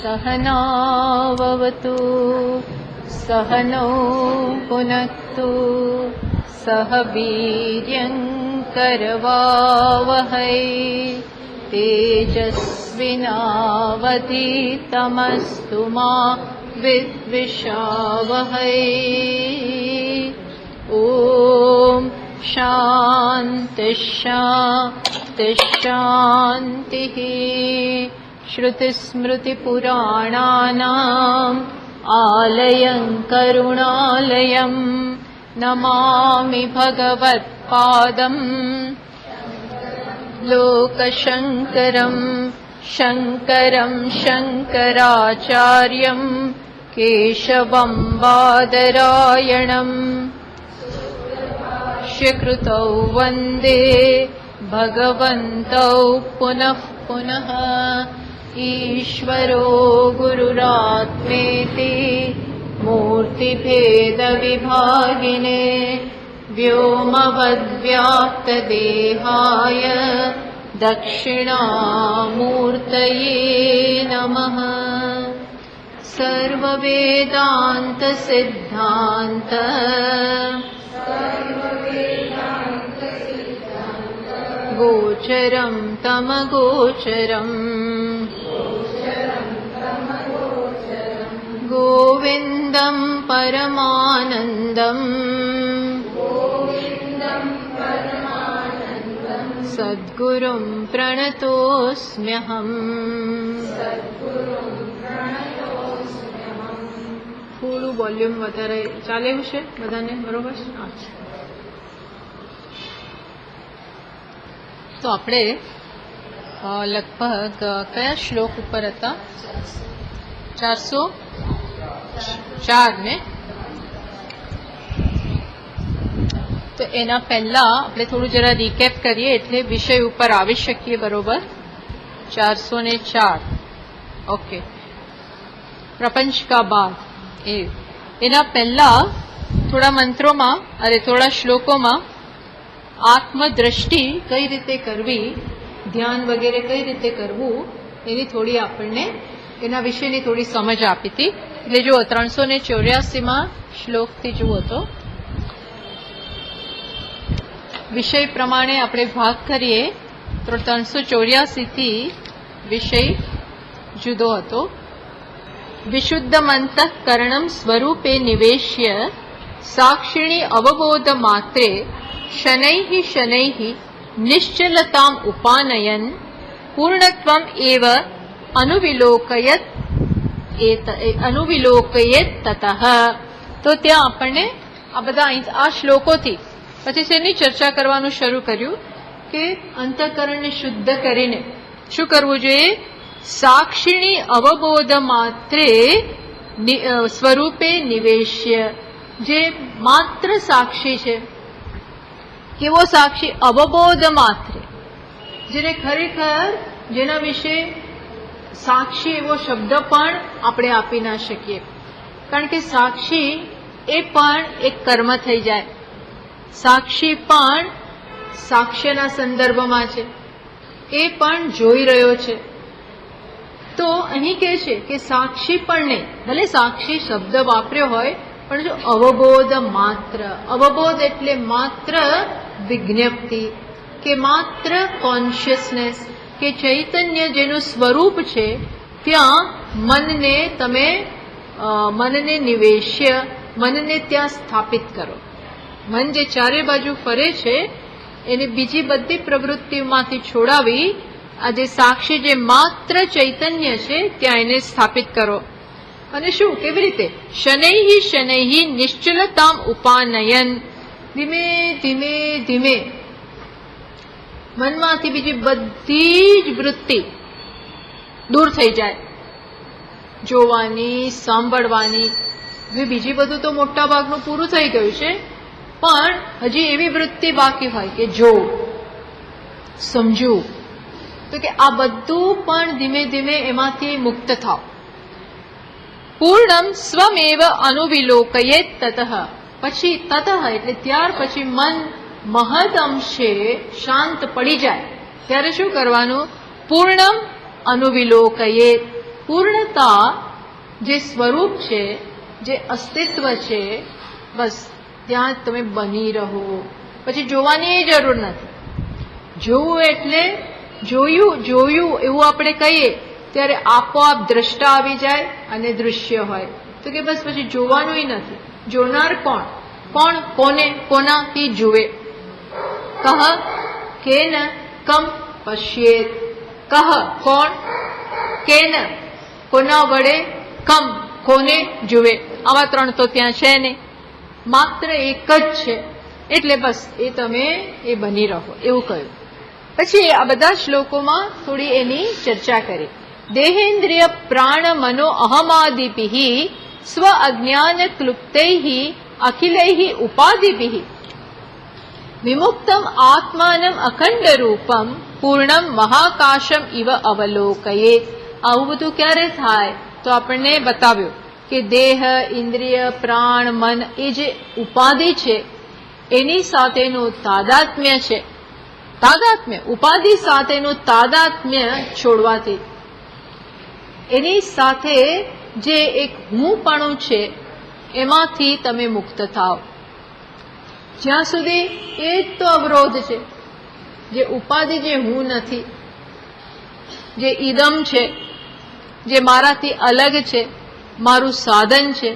सहनाववतु सहनौ पुनक्तु सह वीर्यं करवावहै तेजस्विनावधीतमस्तु मा विद्विषावहै। ॐ शान्ति शान्ति शान्तिः। श्रुतिस्मृतिपुराणानाम् आलयं करुणालयं नमामि भगवत्पादं लोकशङ्करं शङ्करं शङ्कराचार्यं केशवं बादरायणम् कृतौ वन्दे भगवन्तौ पुनः पुनः। ईश्वरो गुरुरात्मेति मूर्तिभेदविभागिने व्योमवद्व्याप्तदेहाय दक्षिणामूर्तये नमः। सर्ववेदान्तसिद्धान्त गोचरं तमगोचरम् गोविन्दं परमानन्दम् सद्गुरुं प्रणतोऽस्म्यहम्। થોડું વોલ્યુમ વધારે ચાલે એવું છે બધાને બરોબર? તો આપણે લગભગ કયા શ્લોક ઉપર હતા? 404 ને? તો એના પહેલા આપણે થોડું જરા રિકેપ કરીએ એટલે વિષય ઉપર આવી શકીએ બરોબર? 404 ઓકે। પ્રપંચ કા બાદ એના પહેલા થોડા મંત્રોમાં થોડા શ્લોકોમાં આત્મદ્રષ્ટિ કઈ રીતે કરવી, ધ્યાન વગેરે કઈ રીતે કરવું એની થોડી આપણને એના વિશેની થોડી સમજ આપી હતી। એટલે જુઓ 384માં શ્લોકથી જુઓ તો વિષય પ્રમાણે આપણે ભાગ કરીએ તો 384થી વિષય જુદો હતો। વિશુદ્ધમંતઃકરણં સ્વરૂપે નિવેશ્ય સાક્ષિણી અવબોધ માત્રે શનૈઃ શનૈઃ નિશ્ચલતામ ઉપાનયન પૂર્ણત્વમ એવ અનુવિલોકયેત તતઃ। તો ત્યાં આપણને આ બધા આ શ્લોકોથી પછી શેની ચર્ચા કરવાનું શરૂ કર્યું કે અંતઃકરણને શુદ્ધ કરીને શું કરવું જોઈએ? સાક્ષિણી અવબોધ માત્રે સ્વરૂપે નિવેશ્ય, જે માત્ર સાક્ષી છે। કેવો સાક્ષી? અવબોધ માત્રે, જેને ખરેખર જેના વિશે સાક્ષી એવો શબ્દ પણ આપણે આપી ના શકીએ, કારણ કે સાક્ષી એ પણ એક કર્મ થઈ જાય। સાક્ષી પણ સાક્ષ્યના સંદર્ભમાં છે, એ પણ જોઈ રહ્યો છે। તો અહીં કહે છે કે સાક્ષી પણ નહીં, ભલે સાક્ષી શબ્દ વાપર્યો હોય પણ જો અવબોધ માત્ર, અવબોધ એટલે માત્ર વિજ્ઞપ્તિ કે માત્ર કોન્શિયસનેસ કે ચૈતન્ય જેનું સ્વરૂપ છે ત્યાં મનને નિવેશ્ય, મનને ત્યાં સ્થાપિત કરો। મન જે ચારે બાજુ ફરે છે એને બીજી બધી પ્રવૃત્તિઓમાંથી છોડાવી આ જે સાક્ષી જે માત્ર ચૈતન્ય છે ત્યાં એને સ્થાપિત કરો। અને શું, કેવી રીતે? શનૈઃ શનૈઃ નિશ્ચલતામ ઉપાનયન, ધીમે ધીમે ધીમે મનમાંથી બીજી બધી જ વૃત્તિ દૂર થઈ જાય। જોવાની, સાંભળવાની, બીજી બધું તો મોટા ભાગનું પૂરું થઈ ગયું છે, પણ હજી એવી વૃત્તિ બાકી હોય કે જો સમજવું, તો કે આ બધું પણ ધીમે ધીમે એમાંથી મુક્ત થાવ। પૂર્ણમ સ્વમેવ અનુવિલોકયેત તતઃ, પછી તતઃ એટલે ત્યાર પછી મન મહદ અંશે શાંત પડી જાય ત્યારે શું કરવાનું? પૂર્ણમ અનુવિલોકયેત, પૂર્ણતા જે સ્વરૂપ છે, જે અસ્તિત્વ છે, બસ ત્યાં તમે બની રહો. પછી જોવાની જરૂર નથી. જોવું એટલે જોયું જોયું એવું આપણે કહીએ ત્યારે આપોઆપ દ્રષ્ટા આવી જાય અને દૃશ્ય હોય. તો કે બસ પછી જોવાનું નથી. જોનાર કોણ? કોણ કોને કોનાથી જુએ? કહ કેન કમ પશ્યેત. કહ કોણ, કેન કોના વડે, કમ કોને જુએ. આવા ત્રણ તો ત્યાં છે નહીં, માત્ર એક જ છે. એટલે બસ એ તમે એ બની રહો એવું કહ્યું. પછી આ બધા શ્લોકોમાં થોડી એની ચર્ચા કરી. દેહેન્દ્રિય પ્રાણ મનો અહમાદિભિ સ્વ અજ્ઞાન ક્લુપ્તૈ અખિલૈ ઉપાધિભિ વિમુક્તમ આત્માનમ અખંડ રૂપમ પૂર્ણમ મહાકાશમ ઇવ અવલોકયેત. આવું બધું ક્યારે થાય? તો આપણને બતાવ્યું કે દેહ, ઇન્દ્રિય, પ્રાણ, મન એ જે ઉપાધિ છે એની સાથેનું તાદાત્મ્ય છે. તાદાત્મ્ય, ઉપાધિ સાથેનું તાદાત્મ્ય છોડવાથી એની સાથે જે એક હુંપણું છે એમાંથી તમે મુક્ત થાવ. જ્યાં સુધી એ જ તો અવરોધ છે. જે ઉપાધિ, જે હું નથી, જે ઈદમ છે, જે મારાથી અલગ છે, મારું સાધન છે,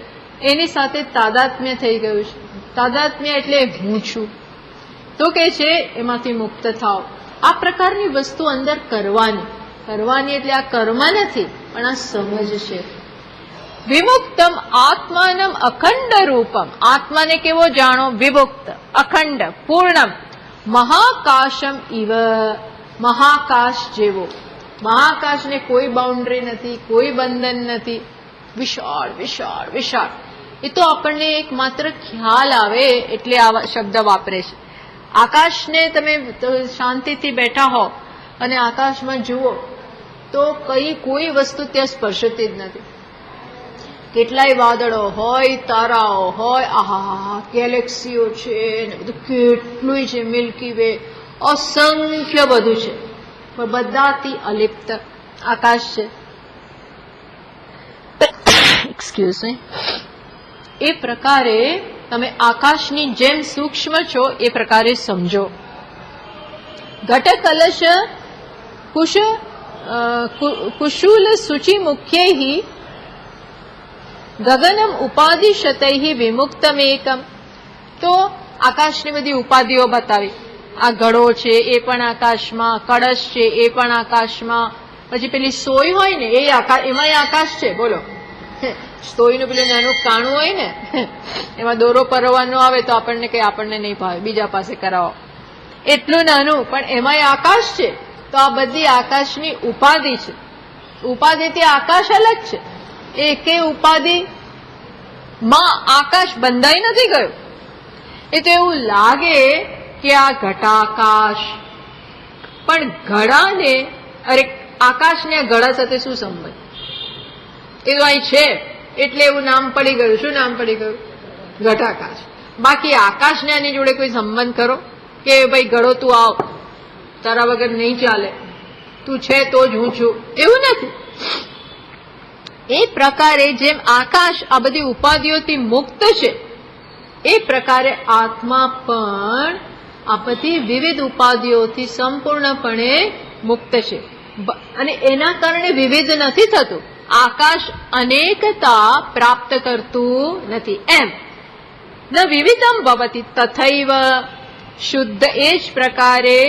એની સાથે તાદાત્મ્ય થઈ ગયું છે. તાદાત્મ્ય એટલે હું છું. તો કે છે એમાંથી મુક્ત થાવ. આ પ્રકારની વસ્તુ અંદર કરવાની. કરવાની એટલે આ કર્મ નથી, પણ આ સમજ છે. વિમુક્તમ આત્માનમ અખંડ રૂપમ. આત્માને કેવો જાણો? વિમુક્ત, અખંડ, પૂર્ણમ, મહાકાશમ ઇવ. મહાકાશ જેવો. મહાકાશને કોઈ બાઉન્ડ્રી નથી, કોઈ બંધન નથી. વિશાળ વિશાળ વિશાળ. એ તો આપણને એક માત્ર ખ્યાલ આવે એટલે આવા શબ્દ વાપરે છે. આકાશને તમે શાંતિથી બેઠા હો અને આકાશમાં જુઓ તો કોઈ વસ્તુ ત્યાં સ્પર્શતી જ નથી. કેટલાય વાદળો હોય, તારાઓ હોય, આહા ગેલેક્સીઓ છે ને બધું કેટલું છે, મિલ્કી વે, અસંખ્ય બધું છે, પણ બધાથી અલિપ્ત આકાશ છે. Excuse me. એ પ્રકારે તમે આકાશની જેમ સૂક્ષ્મ છો એ પ્રકારે સમજો. ઘટ કલશ કુશુલ સૂચિ મુખ્યૈ ગગનમ ઉપાધિશતૈ વિમુક્તમેકમ. તો આકાશની બધી ઉપાધિઓ બતાવી. આ ઘડો છે એ પણ આકાશમાં, કળશ છે એ પણ આકાશમાં, પછી પેલી સોય હોય ને એ એમાંય આકાશ છે. બોલો, સોયનું પેલું નાનું કાણું હોય ને એમાં દોરો પરવાનો આવે તો આપણને નહીં ભાવે, બીજા પાસે કરાવો. એટલું નાનું પણ એમાંય આકાશ છે. તો આ બધી આકાશની ઉપાધિ છે. ઉપાધિથી આકાશ અલગ છે. એકે ઉપાધિ માં આકાશ બંધાઈ નથી ગયું. એ તો એવું લાગે કે આ ઘટાકાશ, પણ ઘડાને, અરે આકાશને ઘડા સાથે શું સંબંધ? એ તો અહીં છે એટલે એવું નામ પડી ગયું. શું નામ પડી ગયું? ઘટાકાશ. બાકી આકાશને આની જોડે કોઈ સંબંધ કરો કે ભાઈ ઘડો તું આવ, તારા વગર નહીં ચાલે, તું છે તો જ હું છું, એવું નથી. એ પ્રકારે જેમ આકાશ આ બધી ઉપાધિઓથી મુક્ત છે એ પ્રકારે આત્મા પણ આ બધી વિવિધ ઉપાધિઓથી સંપૂર્ણપણે મુક્ત છે. અને એના કારણે વિવિધ નથી થતું. આકાશ અનેકતા પ્રાપ્ત કરતું નથી. એમ ન વિવિધમ ભવતી તથૈવ શુદ્ધ. એ જ પ્રકારે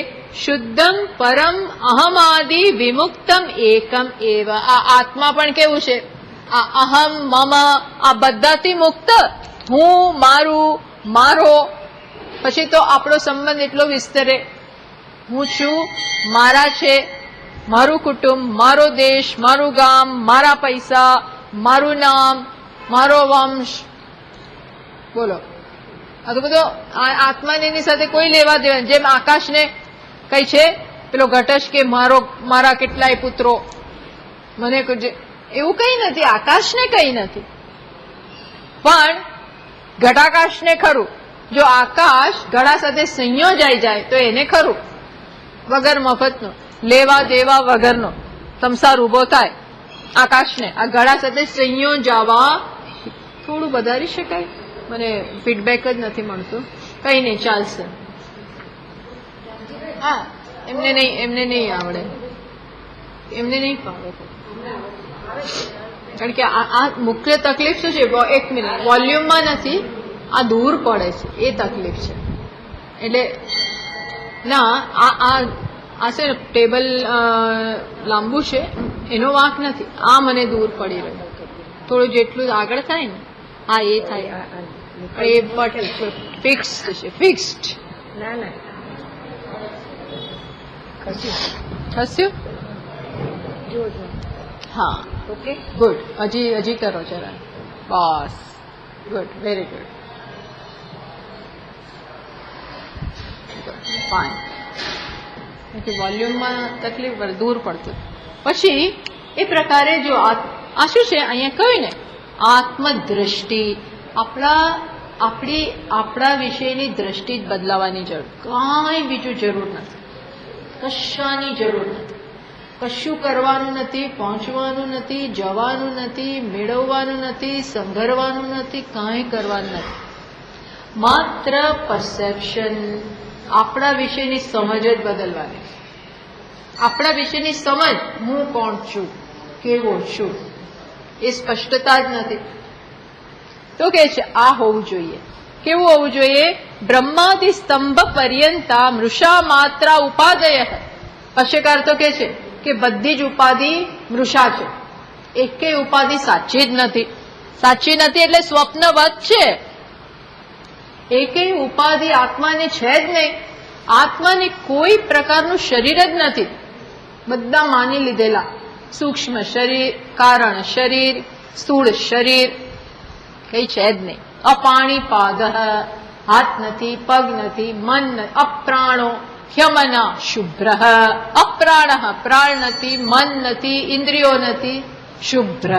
શુદ્ધમ પરમ અહમાદિ વિમુક્તમ એકમ એવ. આ આત્મા પણ કેવું છે? આ અહમ મમ આ બધાથી મુક્ત. હું, મારું, મારો. પછી તો આપણો સંબંધ એટલો વિસ્તરે. હું છું, મારા છે, મારું કુટુંબ, મારો દેશ, મારું ગામ, મારા પૈસા, મારું નામ, મારો વંશ. બોલો, આ તો બધો આત્માને એની સાથે કોઈ લેવા દેવા. જેમ આકાશને કઈ છે પેલો ઘટશ કે મારા કેટલાય પુત્રો, મને એવું કઈ નથી. આકાશને કઈ નથી, પણ ઘટાકાશને ખરું. જો આકાશ ઘડા સાથે સંયોજાઈ જાય તો એને ખરું. વગર મફતનો, લેવા દેવા વગરનો સંસાર ઉભો થાય. આકાશને આ ગળા સાથે સંયોજાવા થોડું વધારી શકાય? મને ફીડબેક જ નથી મળતું. કઈ નહીં, ચાલશે. હા, એમને નહીં આવડે, એમને નહીં ફાવે. કારણ કે આ મુખ્ય તકલીફ શું છે? 1 મિનિટ, વોલ્યુમમાં નથી, આ દૂર પડે છે એ તકલીફ છે. એટલે ના, આ છે ટેબલ લાંબુ છે એનો વાંક નથી, આ મને દૂર પડી રહ્યું. થોડું જેટલું આગળ થાય ને, હા એ થાય, એ બટ ફિક્સ્ડ છે, ફિક્સ્ડ. ના ના, ખસ્યું. હા, ઓકે, ગુડ. હજી કરો જરા. બસ, ગુડ, વેરી ગુડ, ફાઇન. વોલ્યુમમાં તકલીફ દૂર પડતું. પછી એ પ્રકારે જો આ શું છે અહીંયા કહ્યું ને, આત્મદ્રષ્ટિ. આપણા વિષયની દ્રષ્ટિ જ બદલાવાની જરૂર, કાંઈ બીજું જરૂર નથી, કશાની જરૂર નથી. કશું કરવાનું નથી, પહોંચવાનું નથી, જવાનું નથી, મેળવવાનું નથી, સંઘરવાનું નથી, કાંઈ કરવાનું નથી. માત્ર પરસેપ્શન, આપણા વિશેની સમજ જ બદલવાની. આપણા વિશેની સમજ, હું કોણ છું, કેવો છું, એ સ્પષ્ટતા જ નથી. તો કે છે આ હોવું જોઈએ. કેવું હોવું જોઈએ? બ્રહ્માદિ સ્તંભ પર્યંતા મૃષા માત્રા ઉપાદય. ભાષ્યકાર તો કે છે કે બધી જ ઉપાધિ મૃષા છે, એકેય ઉપાધિ સાચી જ નથી. સાચી નથી એટલે સ્વપ્નવત છે. એકેય ઉપાધિ આત્માની છે જ નહીં. આત્માની કોઈ પ્રકારનું શરીર જ નથી. બધા માની લીધેલા, સૂક્ષ્મ શરીર, કારણ શરીર, સ્થૂળ શરીર, કઈ છે જ નહીં. અપાણીપાદ, હાથ નથી, પગ નથી, મન નથી, અપ્રાણો ह्यमना शुभ्र, अप्राण प्राण નથી, મન નથી, ઇન્દ્રિયો નથી, શુભ્ર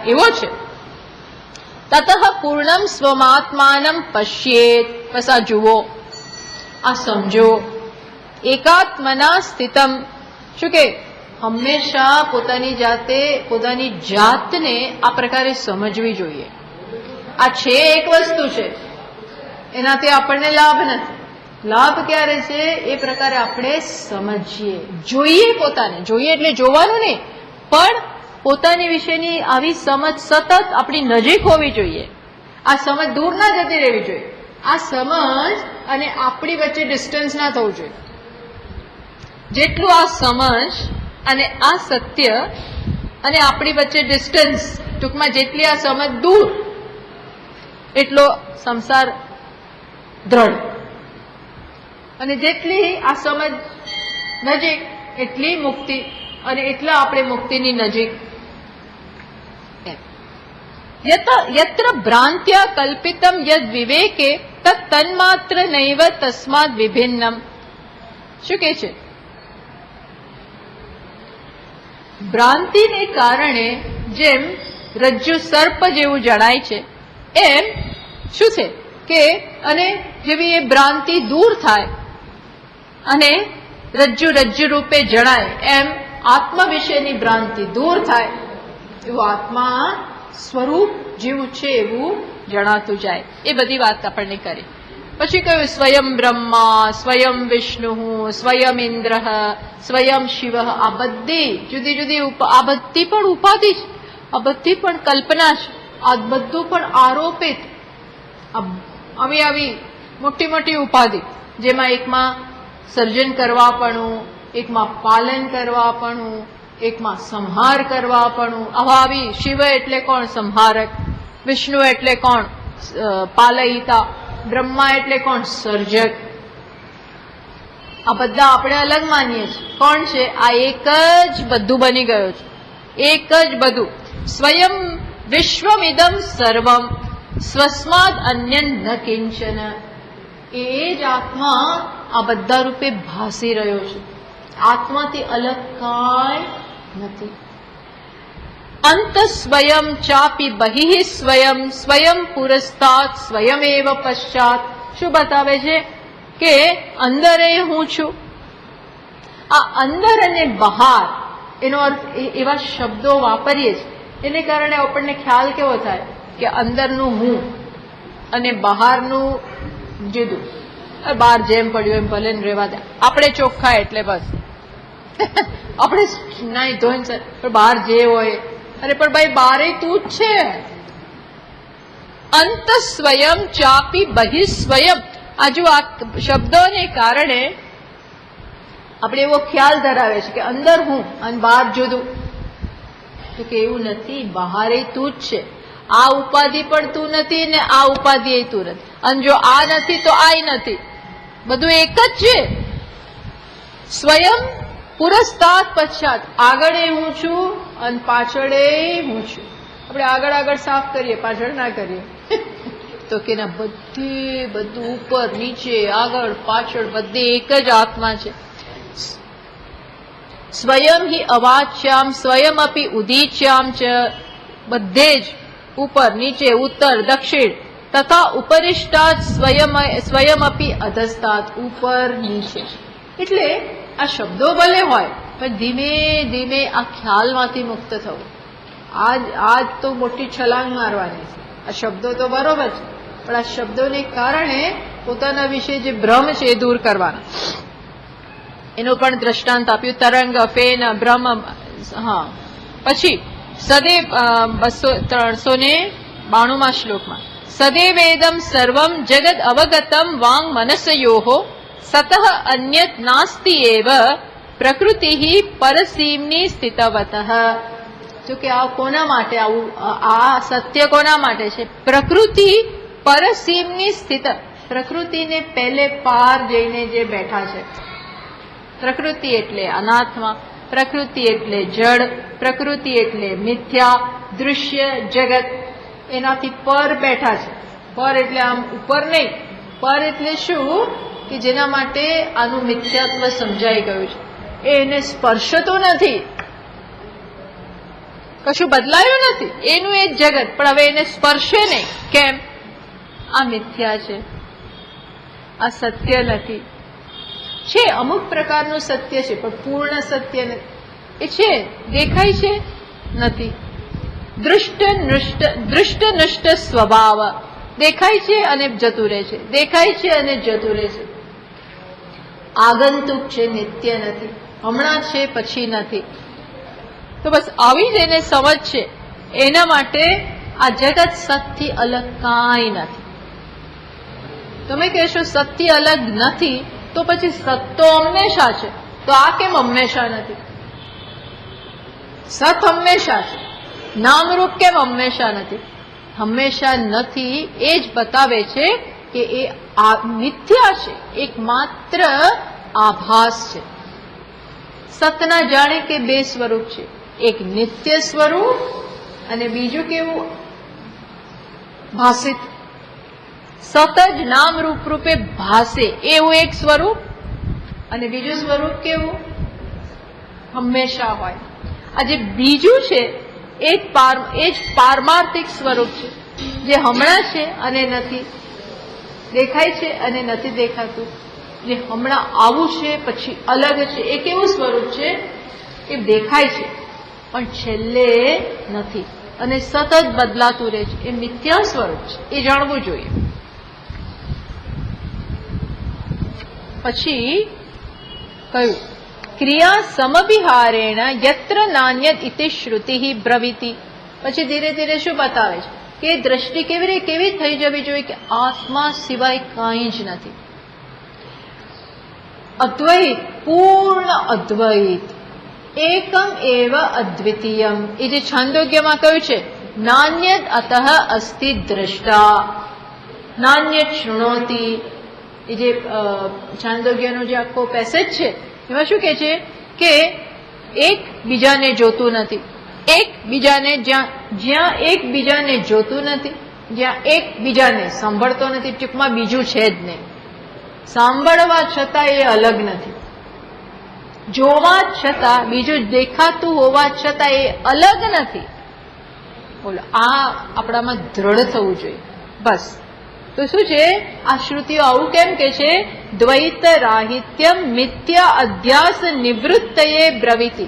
એવો છે. તતઃ પૂર્ણમ સ્વમાત્માનમ પશ્યેત. બસ આ જુઓ, આ સમજો. એકાત્મના સ્થિતમ. શું કે હંમેશા પોતાની જાતને આ પ્રકારે સમજવી જોઈએ. આ છે એક વસ્તુ છે, એનાથી આપણને લાભ નથી. લાભ ક્યારે છે? એ પ્રકારે આપણે સમજીએ, જોઈએ. પોતાને જોઈએ એટલે જોવાનું નહીં, પણ પોતાની વિશેની આવી સમજ સતત આપણી નજીક હોવી જોઈએ. આ સમજ દૂર ના જતી રહેવી જોઈએ. આ સમજ અને આપણી વચ્ચે ડિસ્ટન્સ ના થવું જોઈએ. જેટલું આ સમજ અને આ સત્ય અને આપણી વચ્ચે ડિસ્ટન્સ, ટૂંકમાં જેટલી આ સમજ દૂર એટલો સંસાર દ્રઢ, અને જેટલી આ સમજ નજીક એટલી મુક્તિ, અને એટલા આપણે મુક્તિની નજીક. યત્ર ભ્રાંત્યા કલ્પિતમ યદ વિવેકે તત તન્માત્ર નૈવ તસ્માદ વિભિન્નમ. શું કે છે? ભ્રાંતિને કારણે જેમ રજ્જુ સર્પ જેવું જણાય છે, એમ શું છે કે અને જેવી એ ભ્રાંતિ દૂર થાય અને રજ્જુ રૂપે જણાય, એમ આત્મા વિશેની ભ્રાંતિ દૂર થાય. એવું આત્મા સ્વરૂપ જેવું છે એવું જણાતું જાય. એ બધી વાત આપણને કરી. પછી કહ્યું સ્વયં બ્રહ્મા, સ્વયં વિષ્ણુ, સ્વયં ઇન્દ્ર, સ્વયં શિવ. આ બધી જુદી જુદી, આ બધી પણ ઉપાધિ છે, આ બધી પણ કલ્પના છે, આ બધું પણ આરોપિત. આવી મોટી મોટી ઉપાધિ, જેમાં એકમાં સર્જન કરવાપણું, એકમાં પાલન કરવાપણું, એકમાં સંહાર કરવાપણું. આવી શિવ એટલે કોણ? સંહારક. વિષ્ણુ એટલે કોણ? પાલયિતા. બ્રહ્મા એટલે કોણ? સર્જક. આ બધા આપણે અલગ માનીએ છીએ. કોણ છે? આ એક જ બધું બની ગયો છે, એક જ બધું. સ્વયં વિશ્વમિદમ સર્વમ સ્વસ્માદ અન્ય ન કિંચન. એ જ આત્મા આ બધા રૂપે ભાસી રહ્યો છે. આત્માથી અલગ કાંઈ નથી. અંત સ્વયં ચાપી બહિઃ સ્વયં, સ્વયં પુરસ્તાત સ્વયમેવ પશ્ચાત. શું બતાવે છે? કે અંદર હું છું. આ અંદર અને બહાર એનો અર્થ એવા શબ્દો વાપરીએ છીએ એને કારણે આપણને ખ્યાલ કેવો થાય કે અંદરનું હું અને બહારનું જુદું. બહાર જેમ પડ્યું એમ ભલે રહેવા દે, આપણે ચોખ્ખા એટલે બસ આપણે નાઈ ધોઈને પણ બહાર જે હોય, અરે પણ ભાઈ બારે તું જ છે. અંત સ્વયં ચાપી બહિ સ્વયં. આ જો આ શબ્દોને કારણે આપણે એવો ખ્યાલ ધરાવે છે કે અંદર હું અને બહાર જુદું. તો કે એવું નથી, બહારે તું જ છે. આ ઉપાધિ પણ તું નથી ને આ ઉપાધિ એ તું નથી. અને જો આ નથી તો આ નથી, બધું એક જ છે. સ્વયં પુરસ્તાત પશ્ચાત, આગળ એ હું છું અને પાછળ એ હું છું. આપણે આગળ આગળ સાફ કરીએ, પાછળ ના કરીએ તો કે ના, બધું ઉપર નીચે આગળ પાછળ બધે એક જ આત્મા છે. સ્વયં હિ અવાચ્યામ સ્વયં અપી ઉદીચ્યામ ચ, બધે જ ઉપર નીચે ઉત્તર દક્ષિણ તથા ઉપરિષ્ટાત સ્વયં અપી અધસ્તાત, ઉપર નીચે. એટલે આ શબ્દો ભલે હોય પણ ધીમે ધીમે આ ખ્યાલમાંથી મુક્ત થવું. આજ તો મોટી છલાંગ મારવાની છે. આ શબ્દો તો બરોબર છે પણ આ શબ્દોને કારણે પોતાના વિશે જે ભ્રમ છે એ દૂર કરવાના. એનું પણ દ્રષ્ટાંત આપ્યું, તરંગ ફેન બ્રહ્મ. હા, પછી સદૈવ 392 શ્લોકમાં સદૈવેદમ સર્વમ જગદ અવગતમ વાંગ મનસયોઃ સતઃ અન્યત નાસ્તિ એવ પ્રકૃતિ પરસીમની સ્થિતવતઃ. જો કે આ કોના માટે, આવું આ સત્ય કોના માટે છે? પ્રકૃતિ પરસીમની સ્થિત, પ્રકૃતિને પહેલે પાર જઈને જે બેઠા છે. પ્રકૃતિ એટલે અનાત્મા, પ્રકૃતિ એટલે જડ, પ્રકૃતિ એટલે મિથ્યા દૃશ્ય જગત, એનાથી પર બેઠા છે. પર એટલે આમ ઉપર નહીં, પર એટલે શું કે જેના માટે આનું મિથ્યાત્વ સમજાઈ ગયું છે. એને સ્પર્શતો નથી, કશું બદલાયું નથી, એનું એ જ જગત, પણ હવે એને સ્પર્શે નહીં. કેમ? આ મિથ્યા છે, આ સત્ય નથી. છે અમુક પ્રકારનું સત્ય છે પણ પૂર્ણ સત્ય નથી. એ છે, દેખાય છે, નથી. દૃષ્ટ નષ્ટ સ્વભાવ, દેખાય છે અને જતું રહે છે, દેખાય છે અને જતું રહે છે. આગંતુક છે, નિત્ય નથી, હમણાં છે પછી નથી. તો બસ આવી જ એને સમજ છે. એના માટે આ જગત સતથી અલગ કાંઈ નથી. તમે કહેશો સતથી અલગ નથી તો પછી સત તો હંમેશા છે, તો આ કેમ હંમેશા નથી? સત હંમેશા છે, નામરૂપ કેમ હંમેશા નથી? હંમેશા નથી એ જ બતાવે છે કે એ મિથ્યા છે, એક માત્ર આભાસ છે. સતના જાણે કે બે સ્વરૂપ છે, એક નિત્ય સ્વરૂપ અને બીજું કેવું? ભાષિત. સત જ નામ રૂપે ભાસે એવું એક સ્વરૂપ, અને બીજું સ્વરૂપ કેવું? હંમેશા હોય. આ જે બીજું છે એ જ પારમાર્થિક સ્વરૂપ છે, જે હમણાં છે અને નથી, દેખાય છે અને નથી દેખાતું, જે હમણાં આવું છે પછી અલગ છે. એ કેવું સ્વરૂપ છે? એ દેખાય છે પણ છેલ્લે નથી અને સતત બદલાતું રહે છે. એ મિથ્યા સ્વરૂપ છે, એ જાણવું જોઈએ. પછી કયું? ક્રિયા સમવિહારેણ યત્ર નાન્યદ ઇતિ શ્રુતિ બ્રવીતિ. પછી ધીરે ધીરે શું બતાવે છે કે દ્રષ્ટિ કેવી થઈ જવી જોઈએ કે આત્મા સિવાય કંઈ જ નથી. અદ્વૈત, પૂર્ણ અદ્વૈત, એકમ એવ અદ્વિતીયમ. એ જે છાંદોગ્યમાં કહ્યું છે, નાન્યદ અતઃ અસ્તિ દ્રષ્ટા નાન્યદ શૃણોતિ. એ જે છાંદોગ્યનો જે આખો પેસેજ છે એમાં શું કહે છે કે એક બીજાને જોતું નથી, એક બીજાને જ્યાં એક બીજાને જોતું નથી, જ્યાં એક બીજાને સાંભળતો નથી, ટૂંકમાં બીજું છે જ નહીં. સાંભળવા છતાં એ અલગ નથી, જોવા છતાં બીજું દેખાતું હોવા છતાં એ અલગ નથી. બોલો, આ આપણામાં દ્રઢ થવું જોઈએ. બસ. તો શું છે આ શ્રુતિઓ આવું કેમ કે છે? દ્વૈત રાહિત્યમ મિથ્યા અધ્યાસ નિવૃત્તયે બ્રવીતિ.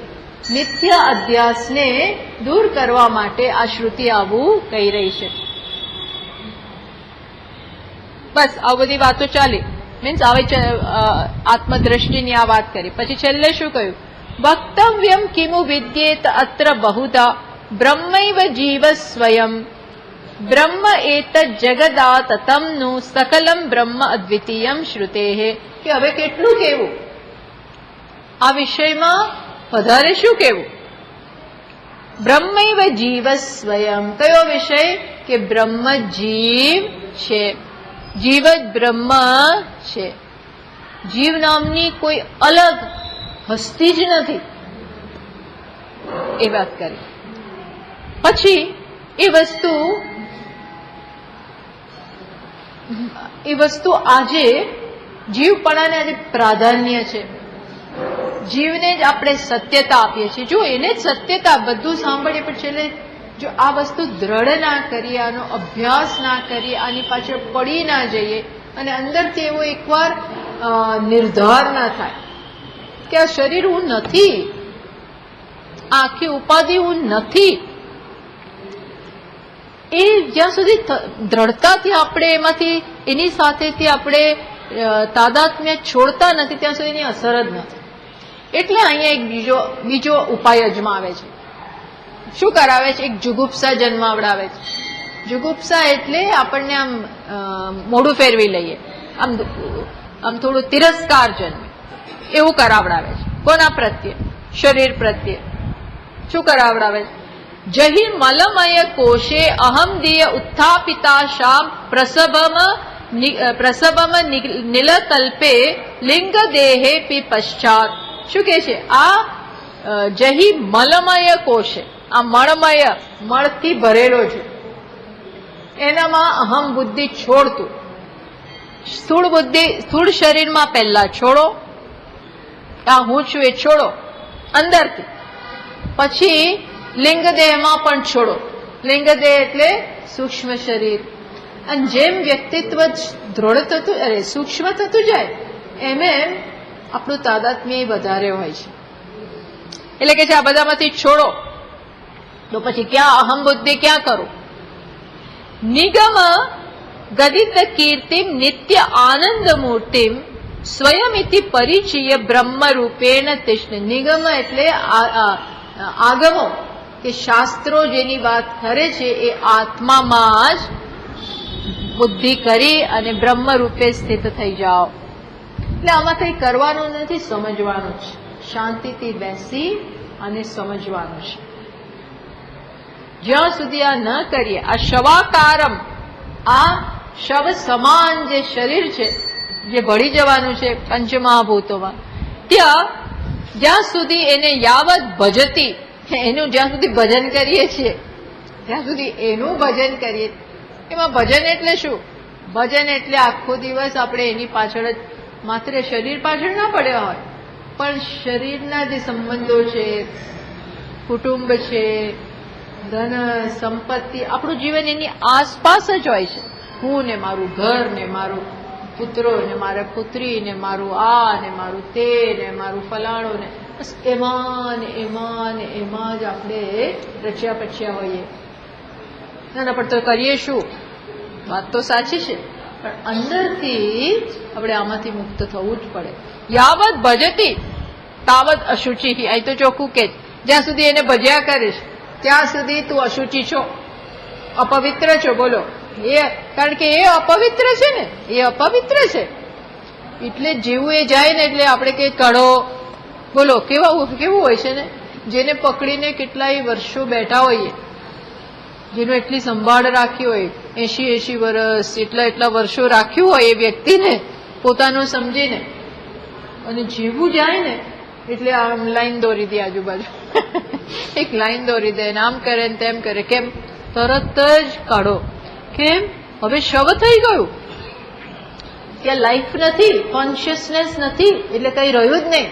મિથ્યા અધ્યાસને દૂર કરવા માટે આ શ્રુતિ આવું કહી રહી છે. બસ આ બધી વાતો ચાલી, મીન્સ હવે આત્મદ્રષ્ટિની આ વાત કરી. પછી છેલ્લે શું કહ્યું? વક્તવ્યમ કિમુ વિદ્યેત અત્ર બહુધા બ્રહ્મૈવ જીવ સ્વયં બ્રહ્મ એતજ્ જગદાતતમનું સકલમ બ્રહ્મ અદ્વિતીયમ શ્રુતેઃ. કે હવે કેટલું કહેવું આ વિષયમાં, વધારે શું કહેવું? બ્રહ્મૈવ જીવ સ્વયં. કયો વિષય? કે બ્રહ્મ જીવ છે, જીવ જ બ્રહ્મ છે. જીવ નામની કોઈ અલગ હસ્તી જ નથી, એ વાત કરી. પછી એ વસ્તુ આજે જીવપણાને આજે પ્રાધાન્ય છે. જીવને જ આપણે સત્યતા આપીએ છીએ. જો એને જ સત્યતા, બધું સાંભળીએ પણ છેલ્લે જો આ વસ્તુ દ્રઢ ના કરીએ, આનો અભ્યાસ ના કરીએ, આની પાછળ પડી ના જઈએ અને અંદરથી એવો એકવાર નિર્ધાર ના થાય કે આ શરીર હું નથી, આ આખી ઉપાધિ હું નથી, એ જ્યાં સુધી દ્રઢતાથી આપણે એમાંથી એની સાથેથી આપણે તાદાત્મ્ય છોડતા નથી ત્યાં સુધી એની અસર જ નથી. એટલે અહીંયા એક બીજો ઉપાય અજમાવે છે. શું કરાવે છે? એક જુગુપ્સા જન્માવડાવે છે. જુગુપ્સા એટલે આપણને આમ મોઢું ફેરવી લઈએ, આમ થોડું તિરસ્કાર જન્મે એવું કરાવડાવે છે. કોના પ્રત્યે? શરીર પ્રત્યે. શું કરાવડાવે છે? જહિ મલમય કોશે અહમ દિય ઉત્થાપિતા શામ પ્રસભમ નીલકલ્પે લિંગ દેહે પી પશ્ચાત. શું કે છે? આ જહિ મલમય કોશે, આ મળમય, મળથી ભરેલો છે, એનામાં અહમ બુદ્ધિ છોડતું. સ્થૂળ બુદ્ધિ, સ્થૂળ શરીરમાં પહેલા છોડો, આ હું છું એ છોડો અંદરથી. પછી લિંગદેહમાં પણ છોડો. લિંગદેહ એટલે સૂક્ષ્મ શરીર. અને જેમ વ્યક્તિત્વ દ્રઢ થતું, સૂક્ષ્મ થતું જાય એમ આપણું તાદાત્મ્ય વધારે હોય છે. એટલે કે છે આ બધામાંથી છોડો. તો પછી ક્યાં અહમ બુદ્ધિ ક્યાં કરું? નિગમ ગદિત કીર્તિમ નિત્ય આનંદ મૂર્તિમ સ્વયમિતિ પરિચય બ્રહ્મ રૂપેણ તિષ્ઠ. નિગમ એટલે આગમો, કે શાસ્ત્રો જેની વાત કરે છે એ આત્મામાં જ બુદ્ધિ કરી અને બ્રહ્મ રૂપે સ્થિત થઈ જાઓ. એટલે આમાં કંઈ કરવાનું નથી, સમજવાનું છે. શાંતિથી બેસી અને સમજવાનું છે. જ્યાં સુધી આ ન કરીએ, આ શવાકારમ, આ શવ સમાન જે શરીર છે જે ભળી જવાનું છે પંચમહાભૂતોમાં, ત્યાં જ્યાં સુધી એને યાવત ભજતી, એનું જ્યાં સુધી ભજન કરીએ છીએ ત્યાં સુધી એનું ભજન કરીએ. એમાં ભજન એટલે શું? ભજન એટલે આખો દિવસ આપણે એની પાછળ જ, માત્ર શરીર પાછળ ના પડ્યા હોય, પણ શરીરના જે સંબંધો છે, કુટુંબ છે, ધન સંપત્તિ, આપણું જીવન એની આસપાસ જ હોય છે. હું ને મારું ઘર ને મારું પુત્રો ને મારા પુત્રી ને મારું આ ને મારું તે ને મારું ફલાણું ને, બસ એમાં ને એમાં ને એમાં જ આપણે રચ્યા પચ્યા હોઈએ. ના પણ તો કરીએ શું? વાત તો સાચી છે, પણ અંદરથી આપણે આમાંથી મુક્ત થવું જ પડે. યાવત ભજતી તાવત અશુચિ. અહીં તો ચોખ્ખું કે જ્યાં સુધી એને ભજ્યા કરીશ ત્યાં સુધી તું અશુચિ છો, અપવિત્ર છો. બોલો, એ કારણ કે એ અપવિત્ર છે ને, એ અપવિત્ર છે. એટલે જેવું એ જાય ને એટલે આપણે કે કાઢો. બોલો કેવું હોય છે ને, જેને પકડીને કેટલાય વર્ષો બેઠા હોઈએ, જેનું એટલી સંભાળ રાખી હોય, 80 વર્ષ એટલા વર્ષો રાખ્યું હોય એ વ્યક્તિને પોતાનું સમજીને, અને જેવું જાય ને એટલે આમ લાઈન દોરી દે આજુબાજુ, એક લાઈન દોરી દે ને આમ કરે ને તેમ કરે. કેમ? તરત જ કાઢો. કેમ? હવે શવ થઈ ગયું, ત્યાં લાઈફ નથી, કોન્શિયસનેસ નથી, એટલે કઈ રહ્યું જ નહીં.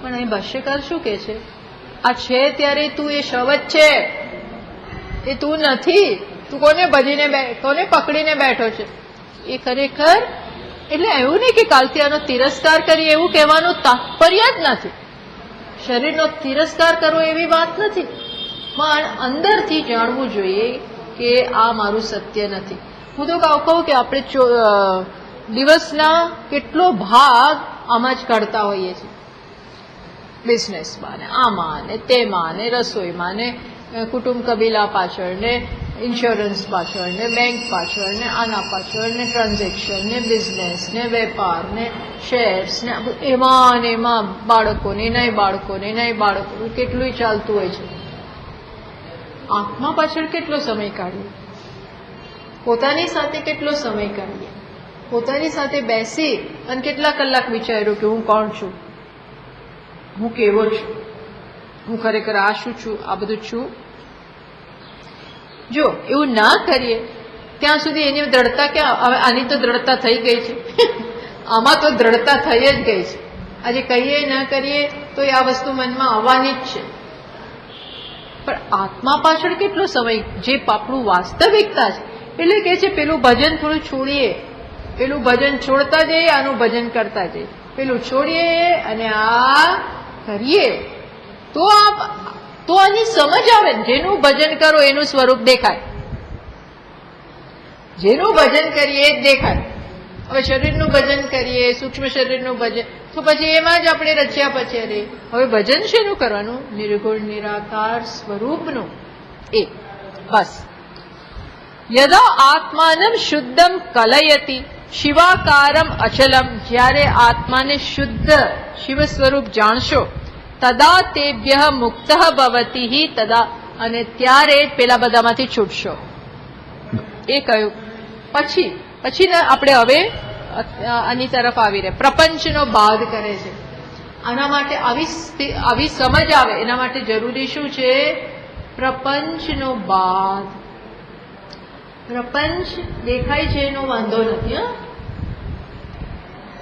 પણ અહીં ભાષ્યકાર શું કે છે? આ છે ત્યારે તું એ શવ જ છે, એ તું નથી. તું કોને ભજીને કોને પકડીને બેઠો છે એ ખરેખર. એટલે એવું નહીં કે કાલથી આનો તિરસ્કાર કરી એવું કહેવાનું તાત્પર્ય જ નથી. શરીરનો તિરસ્કાર કરવો એવી વાત નથી, પણ અંદરથી જાણવું જોઈએ કે આ મારું સત્ય નથી. હું તો કહું કે આપણે દિવસના કેટલો ભાગ આમાં જ કરતા હોઈએ છીએ, બિઝનેસમાં ને આમાં ને તેમાં ને રસોઈમાં ને કુટુંબ કબીલા પાછળ ને ઇન્સ્યોરન્સ પાછળ ને બેંક પાછળ ને આના પાછળ ને ટ્રાન્ઝેક્શન ને બિઝનેસ ને વેપાર ને શેર્સ ને એમાં ને એમાં બાળકોને નહીં બાળકોને કેટલું ચાલતું હોય છે. આત્મા પાછળ કેટલો સમય કાઢીએ, પોતાની સાથે કેટલો સમય કાઢીએ, પોતાની સાથે બેસી અને કેટલા કલાક વિચાર્યું કે હું કોણ છું, હું કેવો છું, હું ખરેખર આ શું છું, આ બધું છું. જો એવું ના કરીએ ત્યાં સુધી એની દ્રઢતા ક્યાં, હવે આની તો દ્રઢતા થઈ ગઈ છે, આમાં તો દ્રઢતા થઈ જ ગઈ છે. આજે કહીએ ના કરીએ તો આ વસ્તુ મનમાં આવવાની જ છે. પણ આત્મા પાછળ કેટલો સમય, જે આપણું વાસ્તવિકતા છે, એટલે કે છે પેલું ભજન થોડું છોડીએ, પેલું ભજન છોડતા જઈએ, આનું ભજન કરતા જઈએ, પેલું છોડીએ અને આ કરીએ તો આની સમજ આવે. જેનું ભજન કરો એનું સ્વરૂપ દેખાય, જેનું ભજન કરીએ એ જ દેખાય. હવે શરીરનું ભજન કરીએ, સૂક્ષ્મ શરીરનું ભજન, તો પછી એમાં જ આપણે રચ્યા પચ્યા રહીએ. હવે ભજન શેનું કરવાનું? નિર્ગુણ નિરાકાર સ્વરૂપનું. એ બસ. યદા આત્માનમ શુદ્ધમ કલયતિ શિવાકારમ અચલમ, જ્યારે આત્માને શુદ્ધ શિવ સ્વરૂપ જાણશો, તદા તેભ્ય મુક્ત ભવતી તદા, અને ત્યારે પેલા બધામાંથી છૂટશો. એ કહ્યું. પછી આપણે હવે આની તરફ આવી રહે, પ્રપંચનો બાદ કરે છે. આના માટે આવી સમજ આવે એના માટે જરૂરી શું છે? પ્રપંચનો બાદ. પ્રપંચ દેખાય છે એનો વાંધો નથી,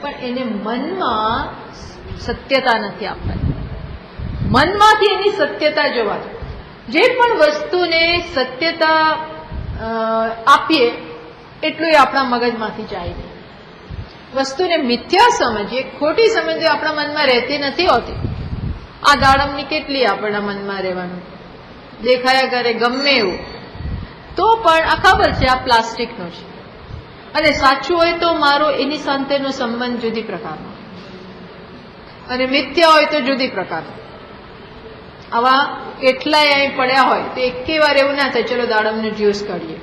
પણ એને મનમાં સત્યતા નથી આપવાની. મનમાંથી એની સત્યતા જોવાની. જે પણ વસ્તુને સત્યતા આપીએ એટલું એ આપણા મગજમાંથી જાય નહીં. વસ્તુને મિથ્યા સમજીએ, ખોટી સમજીએ, આપણા મનમાં રહેતી નથી હોતી. આ દાડમની કેટલી આપણા મનમાં રહેવાનું, દેખાયા કરે ગમે એવું, તો પણ આ ખબર છે આ પ્લાસ્ટિકનો છે, અને સાચું હોય તો મારો એની સાથેનો સંબંધ જુદી પ્રકારનો, અને મિથ્યા હોય તો જુદી પ્રકારનો. આવા કેટલાય અહીં પડ્યા હોય તો એકે વાર એવું ના થાય ચલો દાડમનું જ્યુસ કાઢીએ,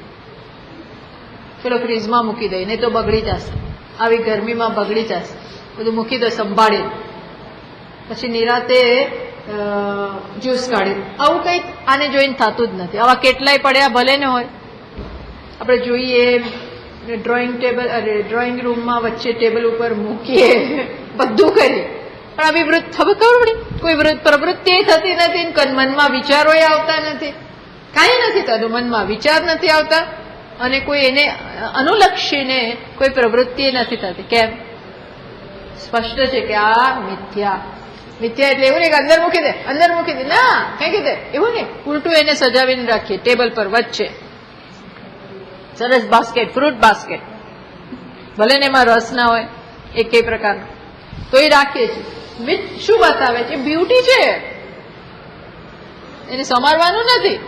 ચલો ફ્રીજમાં મૂકી દઈએ, નહીં તો બગડી જશે, આવી ગરમીમાં બગડી જશે, બધું મૂકી દો સંભાળી, પછી નિરાતે જ્યુસ કાઢી. આવું કંઈ આને જોઈને થતું જ નથી. આવા કેટલાય પડ્યા ભલે ને હોય. આપણે જોઈએ ડ્રોઈંગ રૂમમાં વચ્ચે ટેબલ ઉપર મૂકીએ, બધું કરીએ, પણ આવી ખબર પડી કોઈ પ્રવૃત્તિ થતી નથી, મનમાં વિચારો આવતા નથી, કાંઈ નથી થતું, મનમાં વિચાર નથી આવતા, અને કોઈ એને અનુલક્ષીને કોઈ પ્રવૃત્તિ નથી થતી. કેમ? સ્પષ્ટ છે કે આ મિથ્યા. મિથ્યા એટલે એવું નહીં કે અંદર મૂકી દે, ના ફેંકી દે, એવું નહીં. ઉલટું એને સજાવીને રાખીએ ટેબલ પર વચ્ચે, સરસ બાસ્કેટ, ફ્રૂટ બાસ્કેટ, ભલે ને એમાં રસ ના હોય એક પ્રકારનો, તો એ રાખીએ છીએ. શું બતાવે છે? બ્યુટી છે, એને સમારવાનું નથી.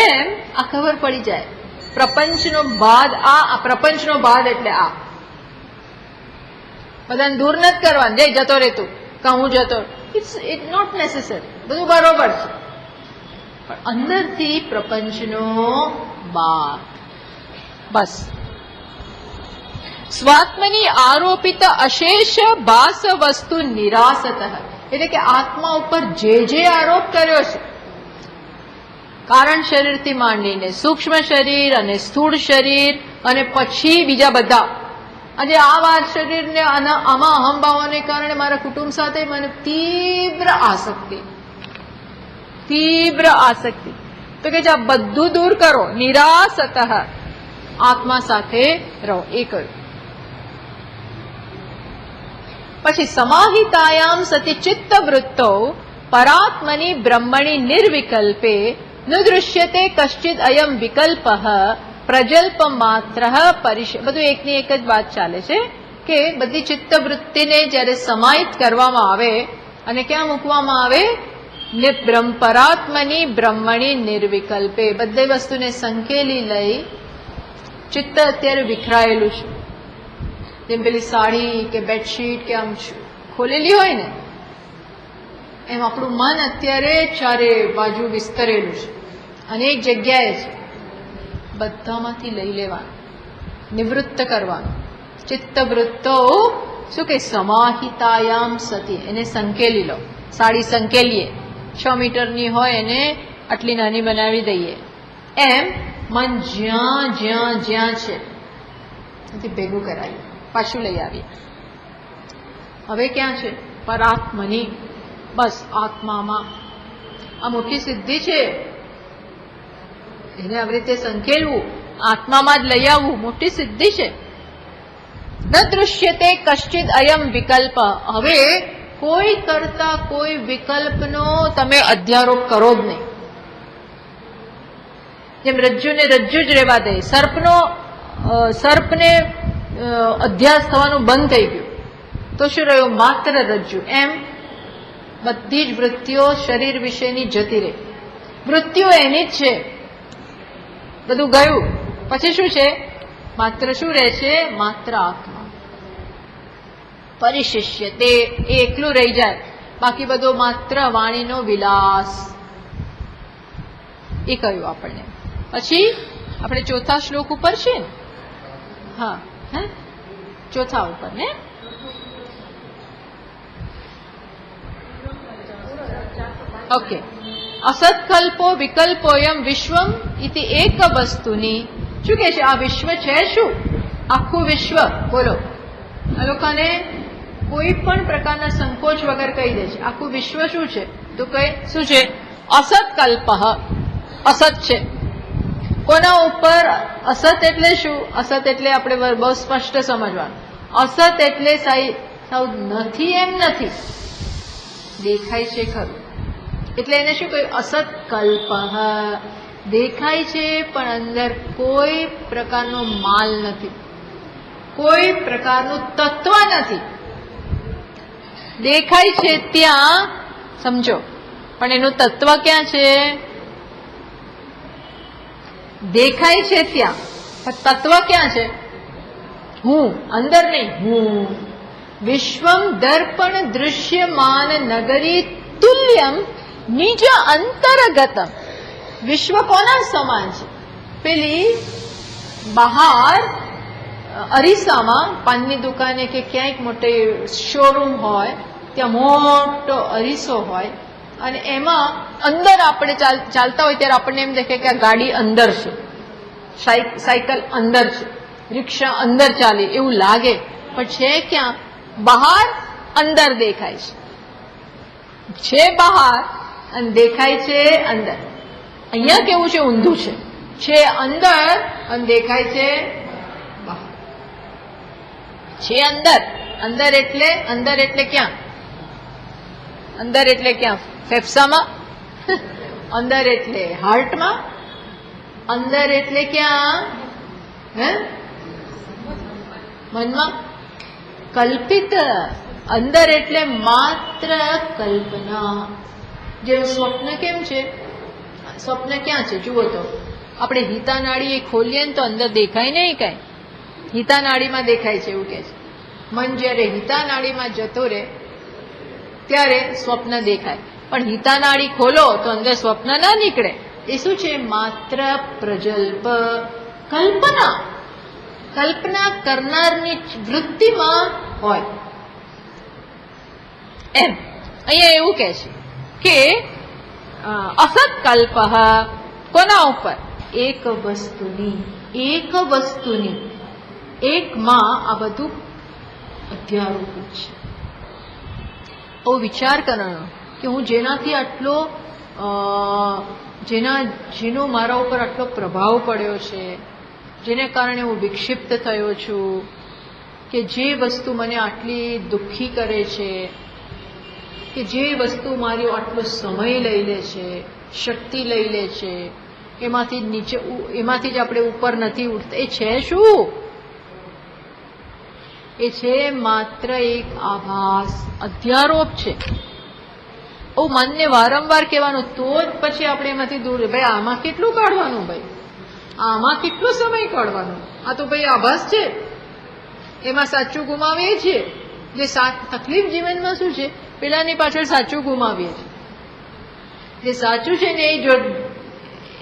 એમ આ ખબર પડી જાય. પ્રપંચનો બાદ, આ પ્રપંચનો બાદ એટલે આ બધાને દૂર નથી કરવાનું. જઈ જતો રહેતું કા હું જતો, ઇટ્સ નોટ નેસેસરી, બધું બરોબર છે, પણ અંદરથી પ્રપંચનો બાદ. બસ. સ્વાત્મની આરોપિત અશેષ ભાસ વસ્તુ નિરાસત, એટલે કે આત્મા ઉપર જે આરોપ કર્યો છે, કારણ શરીરથી માંડીને સૂક્ષ્મ શરીર અને સ્થૂળ શરીર અને પછી બીજા બધા, આજે આ વાર શરીરને આમાં અહંભાવોને કારણે મારા કુટુંબ સાથે મને તીવ્ર આસક્તિ, તો કે આ બધું દૂર કરો, નિરાસત આત્મા સાથે રહો. એ કહ્યું. પછી સમાહિતાયામ સતી ચિત્ત વૃત્તો પરાત્મની બ્રહ્મણી નિર્વિકલ્પે ન દૃશ્યતે કશ્ચિદ અયમ વિકલ્પ પ્રજલ્પ માત્ર બધું એકની એક જ વાત ચાલે છે કે બધી ચિત્તવૃત્તિને જ્યારે સમાહિત કરવામાં આવે અને ક્યાં મૂકવામાં આવે? પરાત્મની બ્રહ્મણી નિર્વિકલ્પે. બધી વસ્તુને સંકેલી લઈ ચિત્ત અત્યારે વિખરાયેલું છે. જેમ પેલી સાડી કે બેડશીટ કે આમ ખોલેલી હોય ને, એમ આપણું મન અત્યારે ચારે બાજુ વિસ્તરેલું છે, અનેક જગ્યાએ છે. બધામાંથી લઈ લેવાનું, નિવૃત્ત કરવાનું. ચિત્તવૃત્તો શું કે સમાહિતાયામ સતી, એને સંકેલી લો. સાડી સંકેલીએ, 6 મીટરની હોય એને આટલી નાની બનાવી દઈએ. એમ મન જ્યાં જ્યાં જ્યાં છે એથી ભેગું કરાવીએ, પાછું લઈ આવીએ. હવે ક્યાં છે? પરાત્મની. બસ આત્મામાં. આ મોટી સિદ્ધિ છે. એને આવી રીતે સંકેલવું, આત્મામાં જ લઈ આવવું મોટી સિદ્ધિ છે. ન દૃશ્યતે કશ્ચિદ અયમ વિકલ્પ. હવે કોઈ કરતા કોઈ વિકલ્પનો તમે અધ્યારોપ કરો જ નહીં. જેમ રજ્જુને રજ્જુ જ રહેવા દે, સર્પને અધ્યાસ થવાનું બંધ થઈ ગયું તો શું રહ્યું? માત્ર રજ્જુ. એમ બધી જ વૃત્તિઓ શરીર વિશેની જતી રહી. વૃત્તિઓ એની જ છે, બધું ગયું. પછી શું છે? માત્ર શું રહે છે? માત્ર આત્મા. પરિશિષ્ય, તે એકલું રહી જાય. બાકી બધો માત્ર વાણીનો વિલાસ. એ કહ્યું આપણને. પછી આપણે ચોથા શ્લોક ઉપર છે ને? હા, હે ચોથા ઉપર ને? ઓકે. અસત્કલ્પો વિકલ્પોયમ વિશ્વમ ઇતિ એક વસ્તુની. શું કે છે? આ વિશ્વ છે શું? આખું વિશ્વ. બોલો, આ લોકોને કોઈ પણ પ્રકારના સંકોચ વગર કહી દે છે આખું વિશ્વ શું છે? તો કઈ શું છે? અસત્કલ્પ. અસત છે. કોના ઉપર? અસત એટલે શું? અસત એટલે આપણે બહુ સ્પષ્ટ સમજવાનું. અસત એટલે સાવ નથી એમ નથી, દેખાય છે ખરું. એટલે એને શું કહ્યું? અસત્કલ્પ. દેખાય છે પણ અંદર કોઈ પ્રકારનો માલ નથી, કોઈ પ્રકારનું તત્વ નથી. દેખાય છે ત્યાં સમજો, પણ એનું તત્વ ક્યાં છે? દેખાય છે ત્યાં, તત્વ ક્યાં છે? હું. અંદર નહીં, હું. વિશ્વમ દર્પણ દૃશ્યમાન નગરી તુલ્યમ નિજ અંતર્ગતમ. વિશ્વ કોના સમાન છે? પેલી બહાર અરીસામાં, પાનની દુકાને કે ક્યાંક મોટી શોરૂમ હોય, ત્યાં મોટો અરીસો હોય અને એમાં અંદર આપણે ચાલતા હોય ત્યારે આપણને એમ દેખે કે આ ગાડી અંદર છે, સાયકલ અંદર છે, રિક્ષા અંદર ચાલે એવું લાગે, પણ છે ક્યાં? બહાર. અંદર દેખાય છે બહાર અને દેખાય છે અંદર. અહીંયા કેવું છે? ઊંધું છે અંદર અને દેખાય છે બહાર. છે અંદર. અંદર એટલે ક્યાં? અંદર એટલે ક્યાં? ફેફસામાં? અંદર એટલે હાર્ટમાં? અંદર એટલે ક્યાં? હે? મનમાં? કલ્પિત. અંદર એટલે માત્ર કલ્પના. જેમ સ્વપ્ન કેમ છે? સ્વપ્ન ક્યાં છે? જુઓ તો આપણે હિતાનાળી ખોલીએ ને તો અંદર દેખાય નહીં કાંઈ, હિતાનાળીમાં દેખાય છે એવું કે છે. મન જ્યારે હિતાનાળીમાં જતો રહે ત્યારે સ્વપ્ન દેખાય, પણ હિતાનાળી ખોલો તો અંદર સ્વપ્ન ના નીકળે. એ શું છે? માત્ર પ્રજલ્પ, કલ્પના. કલ્પના કરનારની વૃત્તિમાં હોય એમ. અહીંયા એવું કહે છે કે અસત્કલ્પ કોના ઉપર? એક વસ્તુની. એકમાં આ બધું અધ્યારોપિત છે. ઓ વિચાર કરવાનો કે હું જેનાથી આટલો જેનો મારા ઉપર આટલો પ્રભાવ પડ્યો છે, જેને કારણે હું વિક્ષિપ્ત થયો છું, કે જે વસ્તુ મને આટલી દુઃખી કરે છે, કે જે વસ્તુ મારી આટલો સમય લઈ લે છે, શક્તિ લઈ લે છે, એમાંથી જ આપણે ઉપર નથી ઉઠતા. એ છે શું? એ છે માત્ર એક આભાસ, અધ્યારોપ છે. મનને વારંવાર કહેવાનું, તો જ પછી આપણે એમાંથી દૂર. ભાઈ આમાં કેટલું કાઢવાનું, ભાઈ આમાં કેટલો સમય કાઢવાનો, આ તો ભાઈ આભાસ છે, એમાં સાચું ગુમાવીએ છીએ. જે તકલીફ જીવનમાં શું છે, પેલાની પાછળ સાચું ગુમાવીએ છીએ. જે સાચું છે ને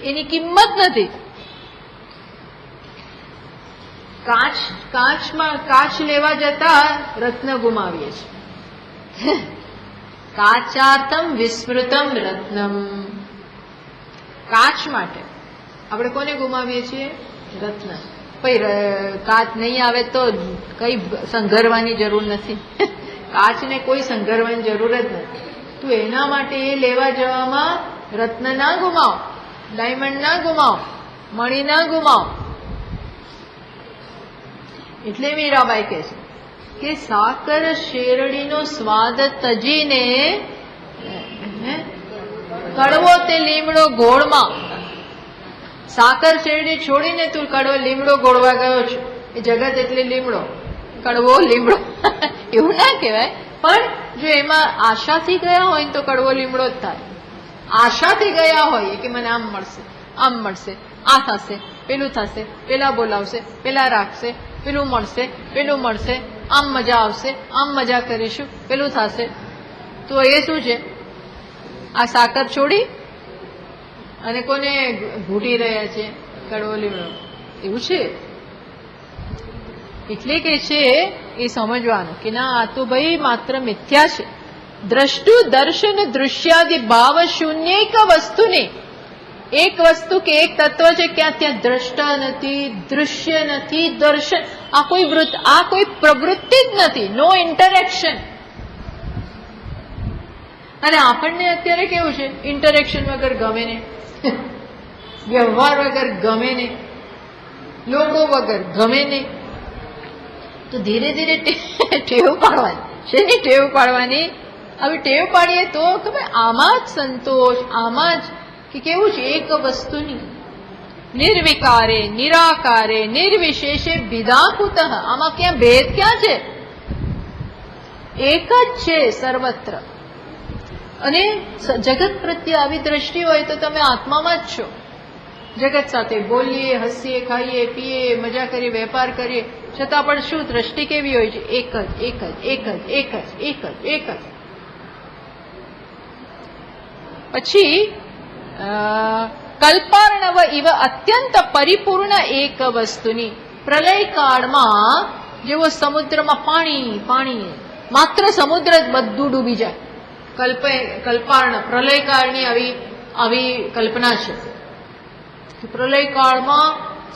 એની કિંમત નથી. કાચ લેવા જતા રત્ન ગુમાવીએ છીએ. કાચાર્થમ વિસ્મૃતમ રત્નમ. કાચ માટે આપણે કોને ગુમાવીએ છીએ? રત્ન. ભાઈ કાચ નહીં આવે તો કઈ સંઘરવાની જરૂર નથી. કાચને કોઈ સંઘરવાની જરૂર જ નથી. તું એના માટે એ લેવા જવામાં રત્ન ના ગુમાવ, ડાયમંડ ના ગુમાવ, મણી ના ગુમાવ. એટલે મીરાબાઈ કહે છે કે સાકર શેરડીનો સ્વાદ તજીને કડવો તે લીમડો ગોળમાં. સાકર શેરડી છોડીને તું કડવો લીમડો ગોળવા ગયો છે. એ જગત એટલે લીમડો, કડવો લીમડો એવું ના કહેવાય. પણ જો એમાં આશાથી ગયા હોય તો કડવો લીમડો જ થાય. આશાથી ગયા હોય કે મને આમ મળશે, આમ મળશે, આ થશે, પેલું થશે, પેલા બોલાવશે, પેલા રાખશે, પેલું મળશે, પેલું મળશે, આમ મજા આવશે, આમ મજા કરીશું, પેલું થશે. તો એ શું છે? આ સાકર છોડી અને કોને ઘૂંટી રહ્યા છે? કડવો લીમડો. એવું છે. એટલે કે છે એ સમજવાનું કે ના, આ તો ભાઈ માત્ર મિથ્યા છે. દ્રષ્ટુ દર્શન દૃશ્યાદિ ભાવ શૂન્ય એક વસ્તુની. એક વસ્તુ કે એક તત્વ છે, ક્યાં ત્યાં દ્રષ્ટા નથી, દૃશ્ય નથી, દર્શન, આ કોઈ પ્રવૃત્તિ જ નથી. નો ઇન્ટરેક્શન. અને આપણને અત્યારે કેવું છે? ઇન્ટરેક્શન વગર ગમે ને, વ્યવહાર વગર ગમે ને, લોકો વગર ગમે ને. તો ધીરે ધીરે ટેવ પાડવાની. શેની ટેવ પાડવાની? હવે ટેવ પાડીએ તો આમાં જ સંતોષ, આમાં જ કે કેવું છે? એક વસ્તુની નિર્વિકારે નિરાકારે નિર્વિશેષે વિદાકુતઃ. આમાં ક્યાં ભેદ ક્યાં છે? એક જ છે સર્વત્ર. અને જગત પ્રત્યે આવી દ્રષ્ટિ હોય તો તમે આત્મામાં જ છો. જગત સાથે બોલીએ, હસીએ, ખાઈએ, પીએ, મજા કરીએ, વેપાર કરીએ, છતાં પણ શું દ્રષ્ટિ કેવી હોય છે? એક જ, એક જ, એક જ, એક જ, એક જ, એક જ. પછી કલ્પાર્ણવ ઇવ અત્યંત પરિપૂર્ણ એક વસ્તુની. પ્રલય કાળમાં જેવો સમુદ્રમાં પાણી પાણી, માત્ર સમુદ્ર જ બધું ડૂબી જાય. કલ્પાર્ણ પ્રલય કાળની આવી કલ્પના છે. પ્રલય કાળમાં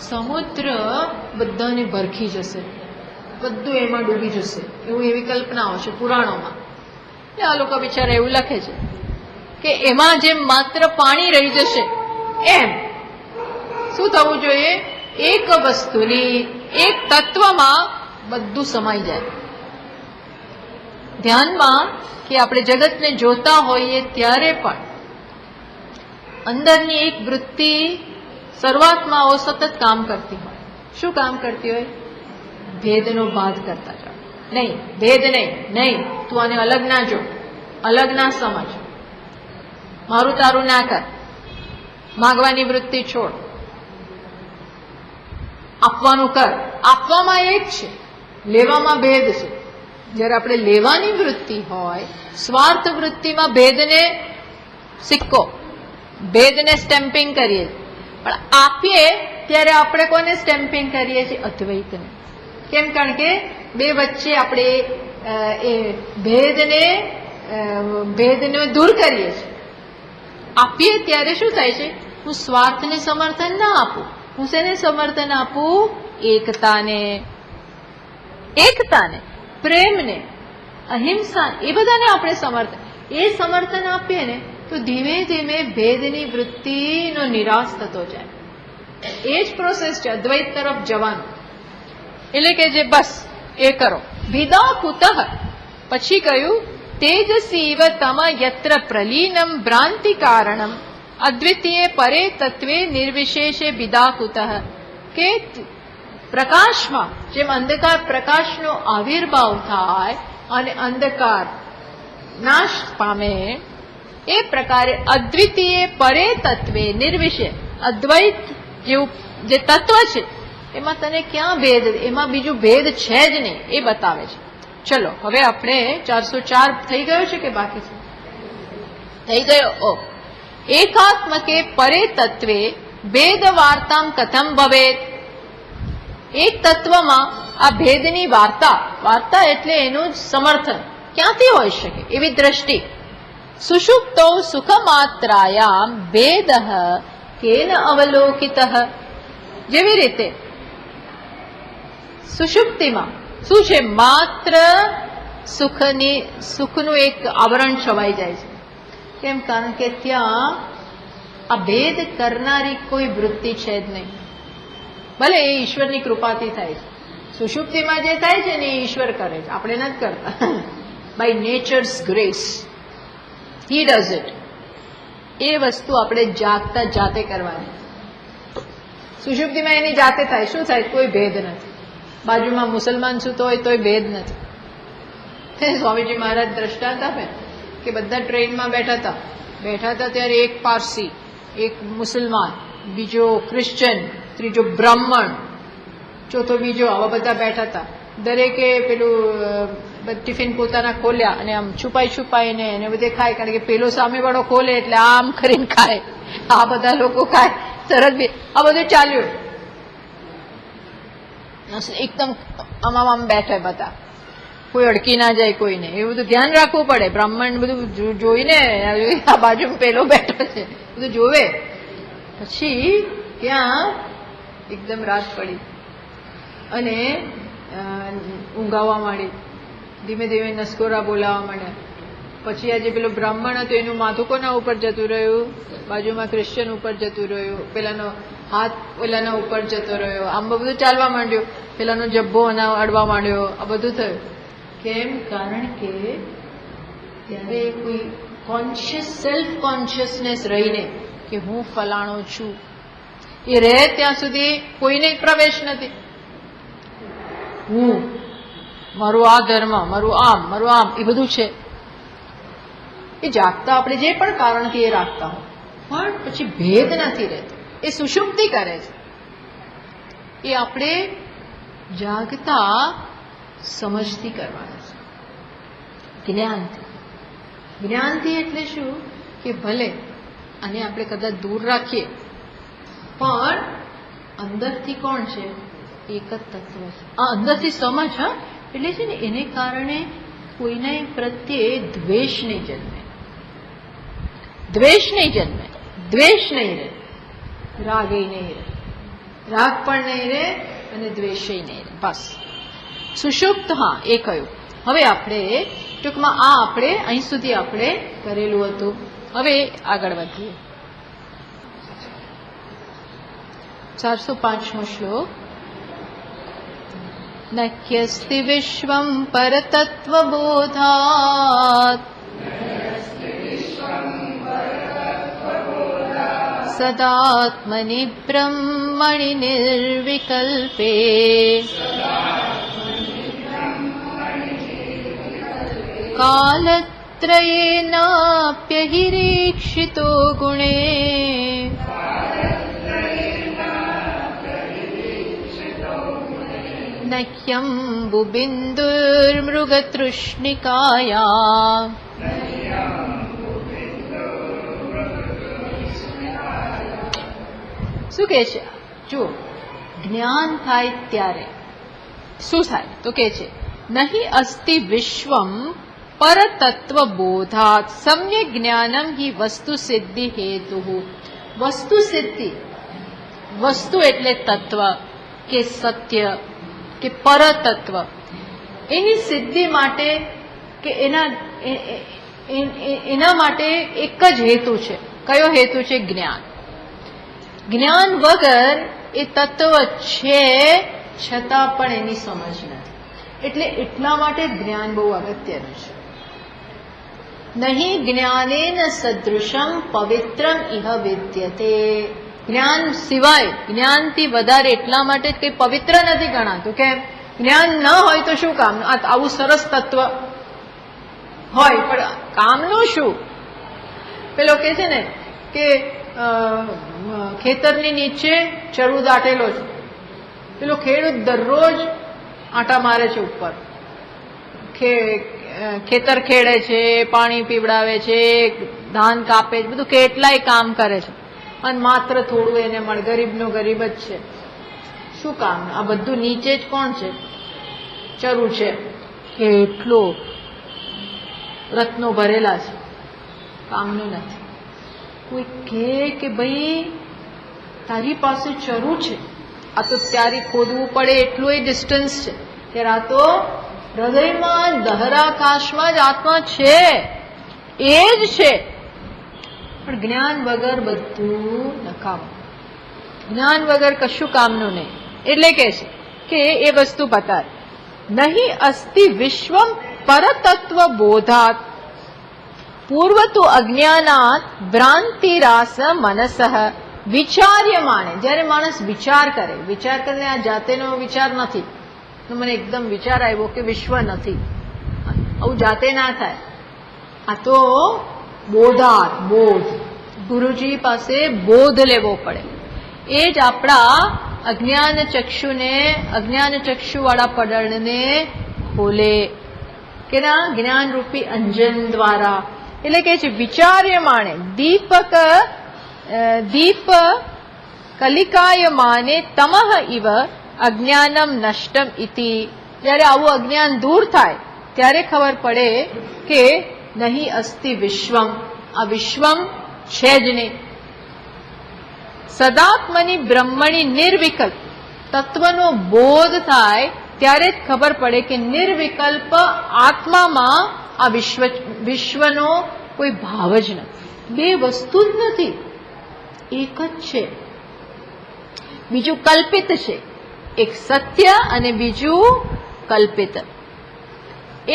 સમુદ્ર બધાને ભરખી જશે, બધું એમાં ડૂબી જશે, એવી કલ્પનાઓ છે પુરાણોમાં. આ લોકો બિચારા એવું લખે છે કે એમાં જેમ માત્ર પાણી રહી જશે એમ શું થવું જોઈએ? એક વસ્તુની, એક તત્વમાં બધું સમાઈ જાય. ધ્યાનમાં કે આપણે જગતને જોતા હોઈએ ત્યારે પણ અંદરની એક વૃત્તિ શરૂઆતમાં સતત કામ કરતી હોય. શું કામ કરતી હોય? ભેદનો બાદ કરતા જાઓ. નહીં, ભેદ નહીં, તું આને અલગ ના જો, અલગ ના સમજ, મારું તારું ના કર, માગવાની વૃત્તિ છોડ, આપવાનું કર. આપવામાં એક છે, લેવામાં ભેદ છે. જયારે આપણે લેવાની વૃત્તિ હોય, સ્વાર્થ વૃત્તિમાં ભેદને સિક્કો, ભેદને સ્ટેમ્પિંગ કરીએ. પણ આપીએ ત્યારે આપણે કોને સ્ટેમ્પિંગ કરીએ છીએ? અદ્વૈતને. કેમ? કારણ કે બે વચ્ચે આપણે એ ભેદને દૂર કરીએ છીએ. આપીએ ત્યારે શું થાય છે? હું સ્વાર્થને સમર્થન ના આપું. હું શેને સમર્થન આપું? એકતાને, પ્રેમને, અહિંસા, એ બધાને આપણે સમર્થન આપીએ ને તો ધીમે ધીમે ભેદની વૃત્તિનો નિરાશ થતો જાય. એ જ પ્રોસેસ છે અદ્વૈત તરફ જવાનું. એટલે કે જે બસ એ કરો. વિદા કુતઃ. પછી કહ્યું તેજસીવ તમ યત્ર પ્રલીનમ ભ્રાંતિ કારણમ અદ્વિતીય પરે તત્વે નિર્વિશેષે વિદા કુતઃ. કે પ્રકાશમાં જેમ અંધકાર પ્રકાશનો આવિર્ભાવ થાય અને અંધકાર નાશ પામે, એ પ્રકારે અદ્વિતીય પરે તત્વે નિર્વિષય અદ્વૈત જેવું જે તત્વ છે એમાં તને ક્યાં ભેદ, એમાં બીજું ભેદ છે જ નહીં એ બતાવે છે. ચલો હવે આપણે 404 થઈ ગયો છે કે બાકી છે? થઈ ગયો. એકાત્મકે પરે તત્વે ભેદ વાર્તામ કથમ ભવેત. એક તત્વમાં આ ભેદની વાર્તા એટલે એનું સમર્થન ક્યાંથી હોઈ શકે એવી દ્રષ્ટિ. સુષુપ્તો સુખમાત્રાયામ ભેદ કેન અવલોકિત. જેવી રીતે સુષુપ્તિમાં શું છે, માત્ર સુખનું એક આવરણ છવાઈ જાય છે. કેમ? કારણ કે ત્યાં આ ભેદ કરનારી કોઈ વૃત્તિ છે જ નહીં. ભલે એ ઈશ્વરની કૃપાથી થાય છે. સુષુપ્તિમાં જે થાય છે ને એ ઈશ્વર કરે છે, આપણે નથી કરતા. By nature's grace he does it. એ વસ્તુ આપણે જાગતા જાતે કરવાની. સુષુપ્તિમાં એની જાતે થાય. શું થાય? કોઈ ભેદ નથી. બાજુમાં મુસલમાન સૂતો હોય તોય ભેદ નથી. સ્વામીજી મહારાજ દ્રષ્ટાંત આપે કે બધા ટ્રેનમાં બેઠા હતા ત્યારે એક પારસી, એક મુસલમાન, બીજો ક્રિશ્ચન, ત્રીજો બ્રાહ્મણ, ચોથો બીજો, આવા બધા બેઠા હતા. દરેકે પેલું ટિફિન પોતાના ખોલ્યા અને આમ છુપાઈને એને બધે ખાય. કારણ કે પેલો સામેવાળો ખોલે એટલે આમ કરીને ખાય, આ બધા લોકો ખાય. તરત બી આ બધું ચાલ્યું. એકદમ આમ બેઠા બધા, કોઈ અડકી ના જાય કોઈને, એ બધું ધ્યાન રાખવું પડે. બ્રાહ્મણ બધું જોઈને આ બાજુ પેલો બેઠો છે બધું જોવે. પછી ત્યાં એકદમ રાત પડી અને ઊંઘાવા માંડી. ધીમે ધીમે નસકોરા બોલાવા માંડ્યા. પછી આજે પેલો બ્રાહ્મણ હતો એનું માથું કોના ઉપર જતું રહ્યું? બાજુમાં ક્રિશ્ચન ઉપર જતું રહ્યું. પેલાનો હાથ પેલાના ઉપર જતો રહ્યો. આમ બધું ચાલવા માંડ્યું. પેલાનો જબ્બો અડવા માંડ્યો. આ બધું થયું. કેમ? કારણ કે ત્યારે કોઈ સેલ્ફ કોન્શિયસનેસ રહીને કે હું ફલાણો છું એ રહે ત્યાં સુધી કોઈને પ્રવેશ નથી. હું મારું આ ધર્મ, મારું આમ એ બધું છે. એ જાગતા આપણે જે પણ કારણથી એ રાખતા હોય પણ પછી ભેદ નથી રહેતો. એ સુષુપ્તિ કરે છે. એ આપણે જાગતા સમજથી કરવાનું છે, જ્ઞાનથી. એટલે શું કે ભલે આને આપણે કદાચ દૂર રાખીએ પણ અંદરથી કોણ છે? એક જ તત્વ છે. આ અંદરથી સમજ. એટલે છે ને એને કારણે કોઈના પ્રત્યે દ્વેષ નહીં જન્મે, દ્વેષ નહીં રહે, રાગ નહીં રહે, રાગ પણ નહીં રહે અને દ્વેષ નહીં રહે. બસ સુષુપ્ત. હા, એ કહ્યું. હવે આપણે ટૂંકમાં આ આપણે અહીં સુધી આપણે કરેલું હતું. હવે આગળ વધીએ. 405મો શ્લોક. નક્યસ્તિ વિશ્વમ પરતત્વબોધાત સદાત્મનિ બ્રહ્મણિ નિર્વિકલ્પે કાલત્રયેનાપ્યહિરીક્ષિતો ગુણે નહ્યં બુબિન્દુર્મૃગતૃષ્ણિકાયા. શું કે છે? જો જ્ઞાન થાય ત્યારે શું થાય? તો કે છે નહીં અસ્તિ વિશ્વમ પરતત્વ બોધાત સમ્યક જ્ઞાનમ હિ વસ્તુ સિદ્ધિ હેતુ. વસ્તુ સિદ્ધિ, વસ્તુ એટલે તત્વ કે સત્ય કે પરતત્વ, એની સિદ્ધિ માટે કે એના માટે એક જ હેતુ છે. કયો હેતુ છે? જ્ઞાન. જ્ઞાન વગર એ તત્વ છે છતાં પણ એની સમજ નથી. એટલે એટલા માટે જ્ઞાન બહુ અગત્યનું છે. નહીં જ્ઞાનેન સદૃશમ પવિત્રમ ઇહ વિદ્યતે. જ્ઞાન સિવાય, જ્ઞાનથી વધારે એટલા માટે જ કંઈ પવિત્ર નથી ગણાતું. કેમ? જ્ઞાન ન હોય તો શું કામ? આવું સરસ તત્વ હોય પણ કામનું શું? પેલો કે છે ને કે ખેતરની નીચે ચરુ દાટેલો છે, પેલો ખેડૂત દરરોજ આંટા મારે છે ઉપર, ખેતર ખેડે છે, પાણી પીવડાવે છે, ધાન કાપે છે, બધું કેટલાય કામ કરે છે, અને માત્ર થોડું એને મળે. ગરીબનો ગરીબ જ છે. શું કામ? આ બધું નીચે જ કોણ છે? ચરુ છે. કેટલો રત્નો ભરેલા છે, કામનું નથી. કોઈ કહે કે ભાઈ તારી પાસે ચરુ છે, આ તો ત્યારે ખોદવું પડે એટલું એ ડિસ્ટન્સ છે, ત્યારે આ તો હૃદયમાં દહરાકાશમાં જ આત્મા છે, એ જ છે. પણ જ્ઞાન વગર બધું નકામ, જ્ઞાન વગર કશું કામનું નહીં. એટલે કે છે કે એ વસ્તુ બતાવે. નહીં અસ્તિ વિશ્વમ પરતત્વ બોધાત પૂર્વ તો અજ્ઞાનાત ભ્રાંતિરાસ મનસઃ વિચાર્યમાણે. જ્યારે માણસ વિચાર કરે, વિચાર કરીને આ જાતેનો વિચાર નથી, તો મને એકદમ વિચાર આવ્યો કે વિશ્વ નથી, આવું જાતે ના થાય. આ તો બોધાત, બોધ, ગુરુજી પાસે બોધ લેવો પડે. એ જ આપણા અજ્ઞાન ચક્ષુને, અજ્ઞાન ચક્ષુ વાળા પડળને ખોલે કે ના જ્ઞાન રૂપી અંજન દ્વારા. એટલે કે છે વિચાર્યમાણે દીપ કલિકાયમાને તમઃ ઇવ અજ્ઞાનમ નષ્ટમ ઇતિ. જ્યારે આવું અજ્ઞાન દૂર થાય ત્યારે ખબર પડે કે નહીં અસ્તિ વિશ્વમ, આ વિશ્વમ છે જ નહીં. સદાત્મની બ્રહ્મણી નિર્વિકલ્પ તત્વનો બોધ થાય ત્યારે જ ખબર પડે કે નિર્વિકલ્પ આત્મામાં આ વિશ્વનો કોઈ ભાવ જ નથી. બે વસ્તુ જ નથી, એક જ છે. બીજું કલ્પિત છે, એક સત્ય અને બીજું કલ્પિત.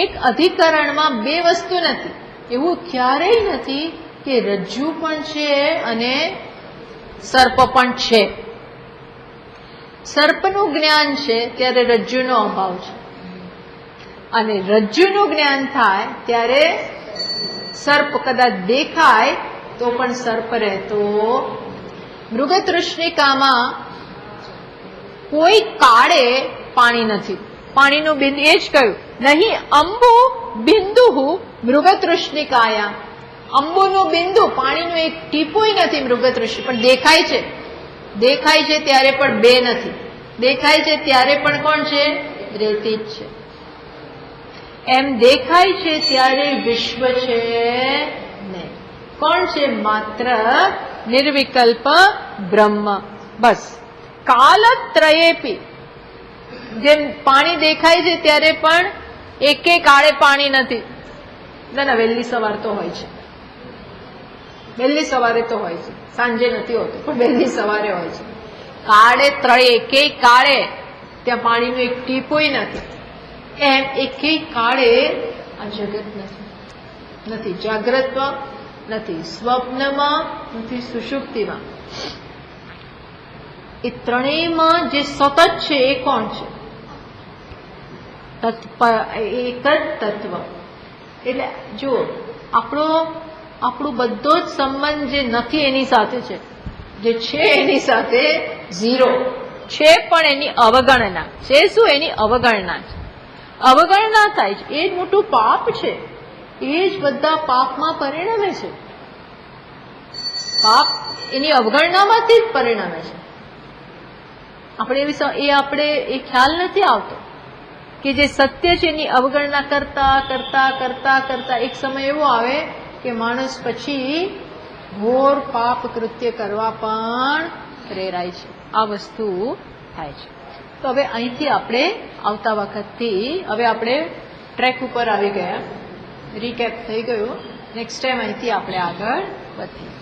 એક અધિકરણમાં બે વસ્તુ નથી. એવું ક્યારેય નથી કે રજ્જુ પણ છે અને સર્પ પણ છે. સર્પનું જ્ઞાન છે ત્યારે રજ્જુનો અભાવ છે, અને રજ્જુનું જ્ઞાન થાય ત્યારે સર્પ કદાચ દેખાય તો પણ સર્પ રહેતો. મૃગતૃષ્ણિકામાં કોઈ કાળે પાણી નથી, પાણીનું બિંદુ. એ જ કહ્યું નહીં અંબુ બિંદુ મૃગતૃષ્ણિકાયા. અંબુનું બિંદુ, પાણીનું એક ટીપુય નથી મૃગતૃષ્ણિ, પણ દેખાય છે. દેખાય છે ત્યારે પણ બે નથી, દેખાય છે ત્યારે પણ કોણ છે? રેતી જ છે. એમ દેખાય છે ત્યારે વિશ્વ છે નહીં. કોણ છે? માત્ર નિર્વિકલ્પ બ્રહ્મ. બસ. કાલત્રયેપી, જેમ પાણી દેખાય છે ત્યારે પણ એકે કાળે પાણી નથી. ના, વહેલી સવાર તો હોય છે, વહેલી સવારે તો હોય છે, સાંજે નથી હોતું, પણ વહેલી સવારે હોય છે. કાળે ત્રય, એકેય કાળે ત્યાં પાણીનું એક ટીપુય નથી. એમ એકેય કાળે આ જગત નથી જાગ્રતમાં, નથી સ્વપ્નમાં, નથી સુષુપ્તિમાં. એ ત્રણેયમાં જે સતત છે એ કોણ છે? એક જ તત્વ. એટલે જો આપણો બધો જ સંબંધ જે નથી એની સાથે છે, જે છે એની સાથે ઝીરો છે, પણ એની અવગણના છે. શું? એની અવગણના છે. અવગણના થાય છે એ જ મોટું પાપ છે. એ જ બધા પાપમાં પરિણમે છે. પાપ એની અવગણનામાંથી જ પરિણમે છે. આપણે એ ખ્યાલ નથી આવતો કે જે સત્ય છે એની અવગણના કરતા કરતા કરતા કરતા એક સમય એવો આવે કે માણસ પછી ઘોર પાપ કૃત્ય કરવા પણ પ્રેરાય છે. આ વસ્તુ થાય છે. તો હવે અહીંથી આપણે આવતા વખતથી હવે આપણે ટ્રેક ઉપર આવી ગયા, રીકેપ થઈ ગયું. નેક્સ્ટ ટાઈમ અહીંથી આપણે આગળ વધીએ.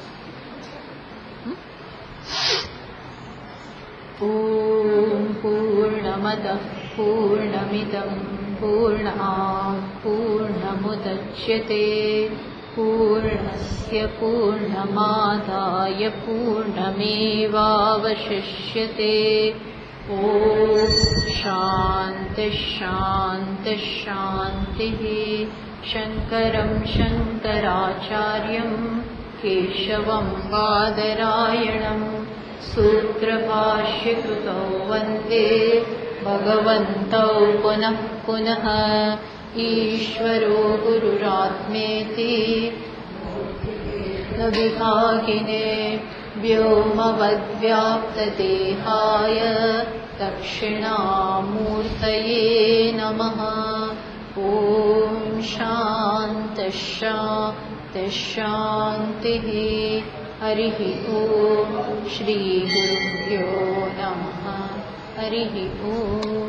ઓમ પૂર્ણમદ પૂર્ણમિદં પૂર્ણાત પૂર્ણમુદચ્યતે પૂર્ણસ્ય પૂર્ણમાદાય પૂર્ણમેવાવશિષ્યતે. ઓમ શાંતિ શાંતિ શાંતિ. શંકરં શંકરાચાર્યં केशवं बादरायणं सूत्रभाष्यकृतौ वन्दे भगवन्तौ पुनः पुनः ईश्वरो गुरुरात्मेति विभागिने व्योमवद्व्याप्तदेहाय दक्षिणामूर्तये नमः। ॐ शान्तिः शान्तिः शान्तिः। हरिः ॐ श्रीगुरुभ्यो नमः। हरिः ॐ।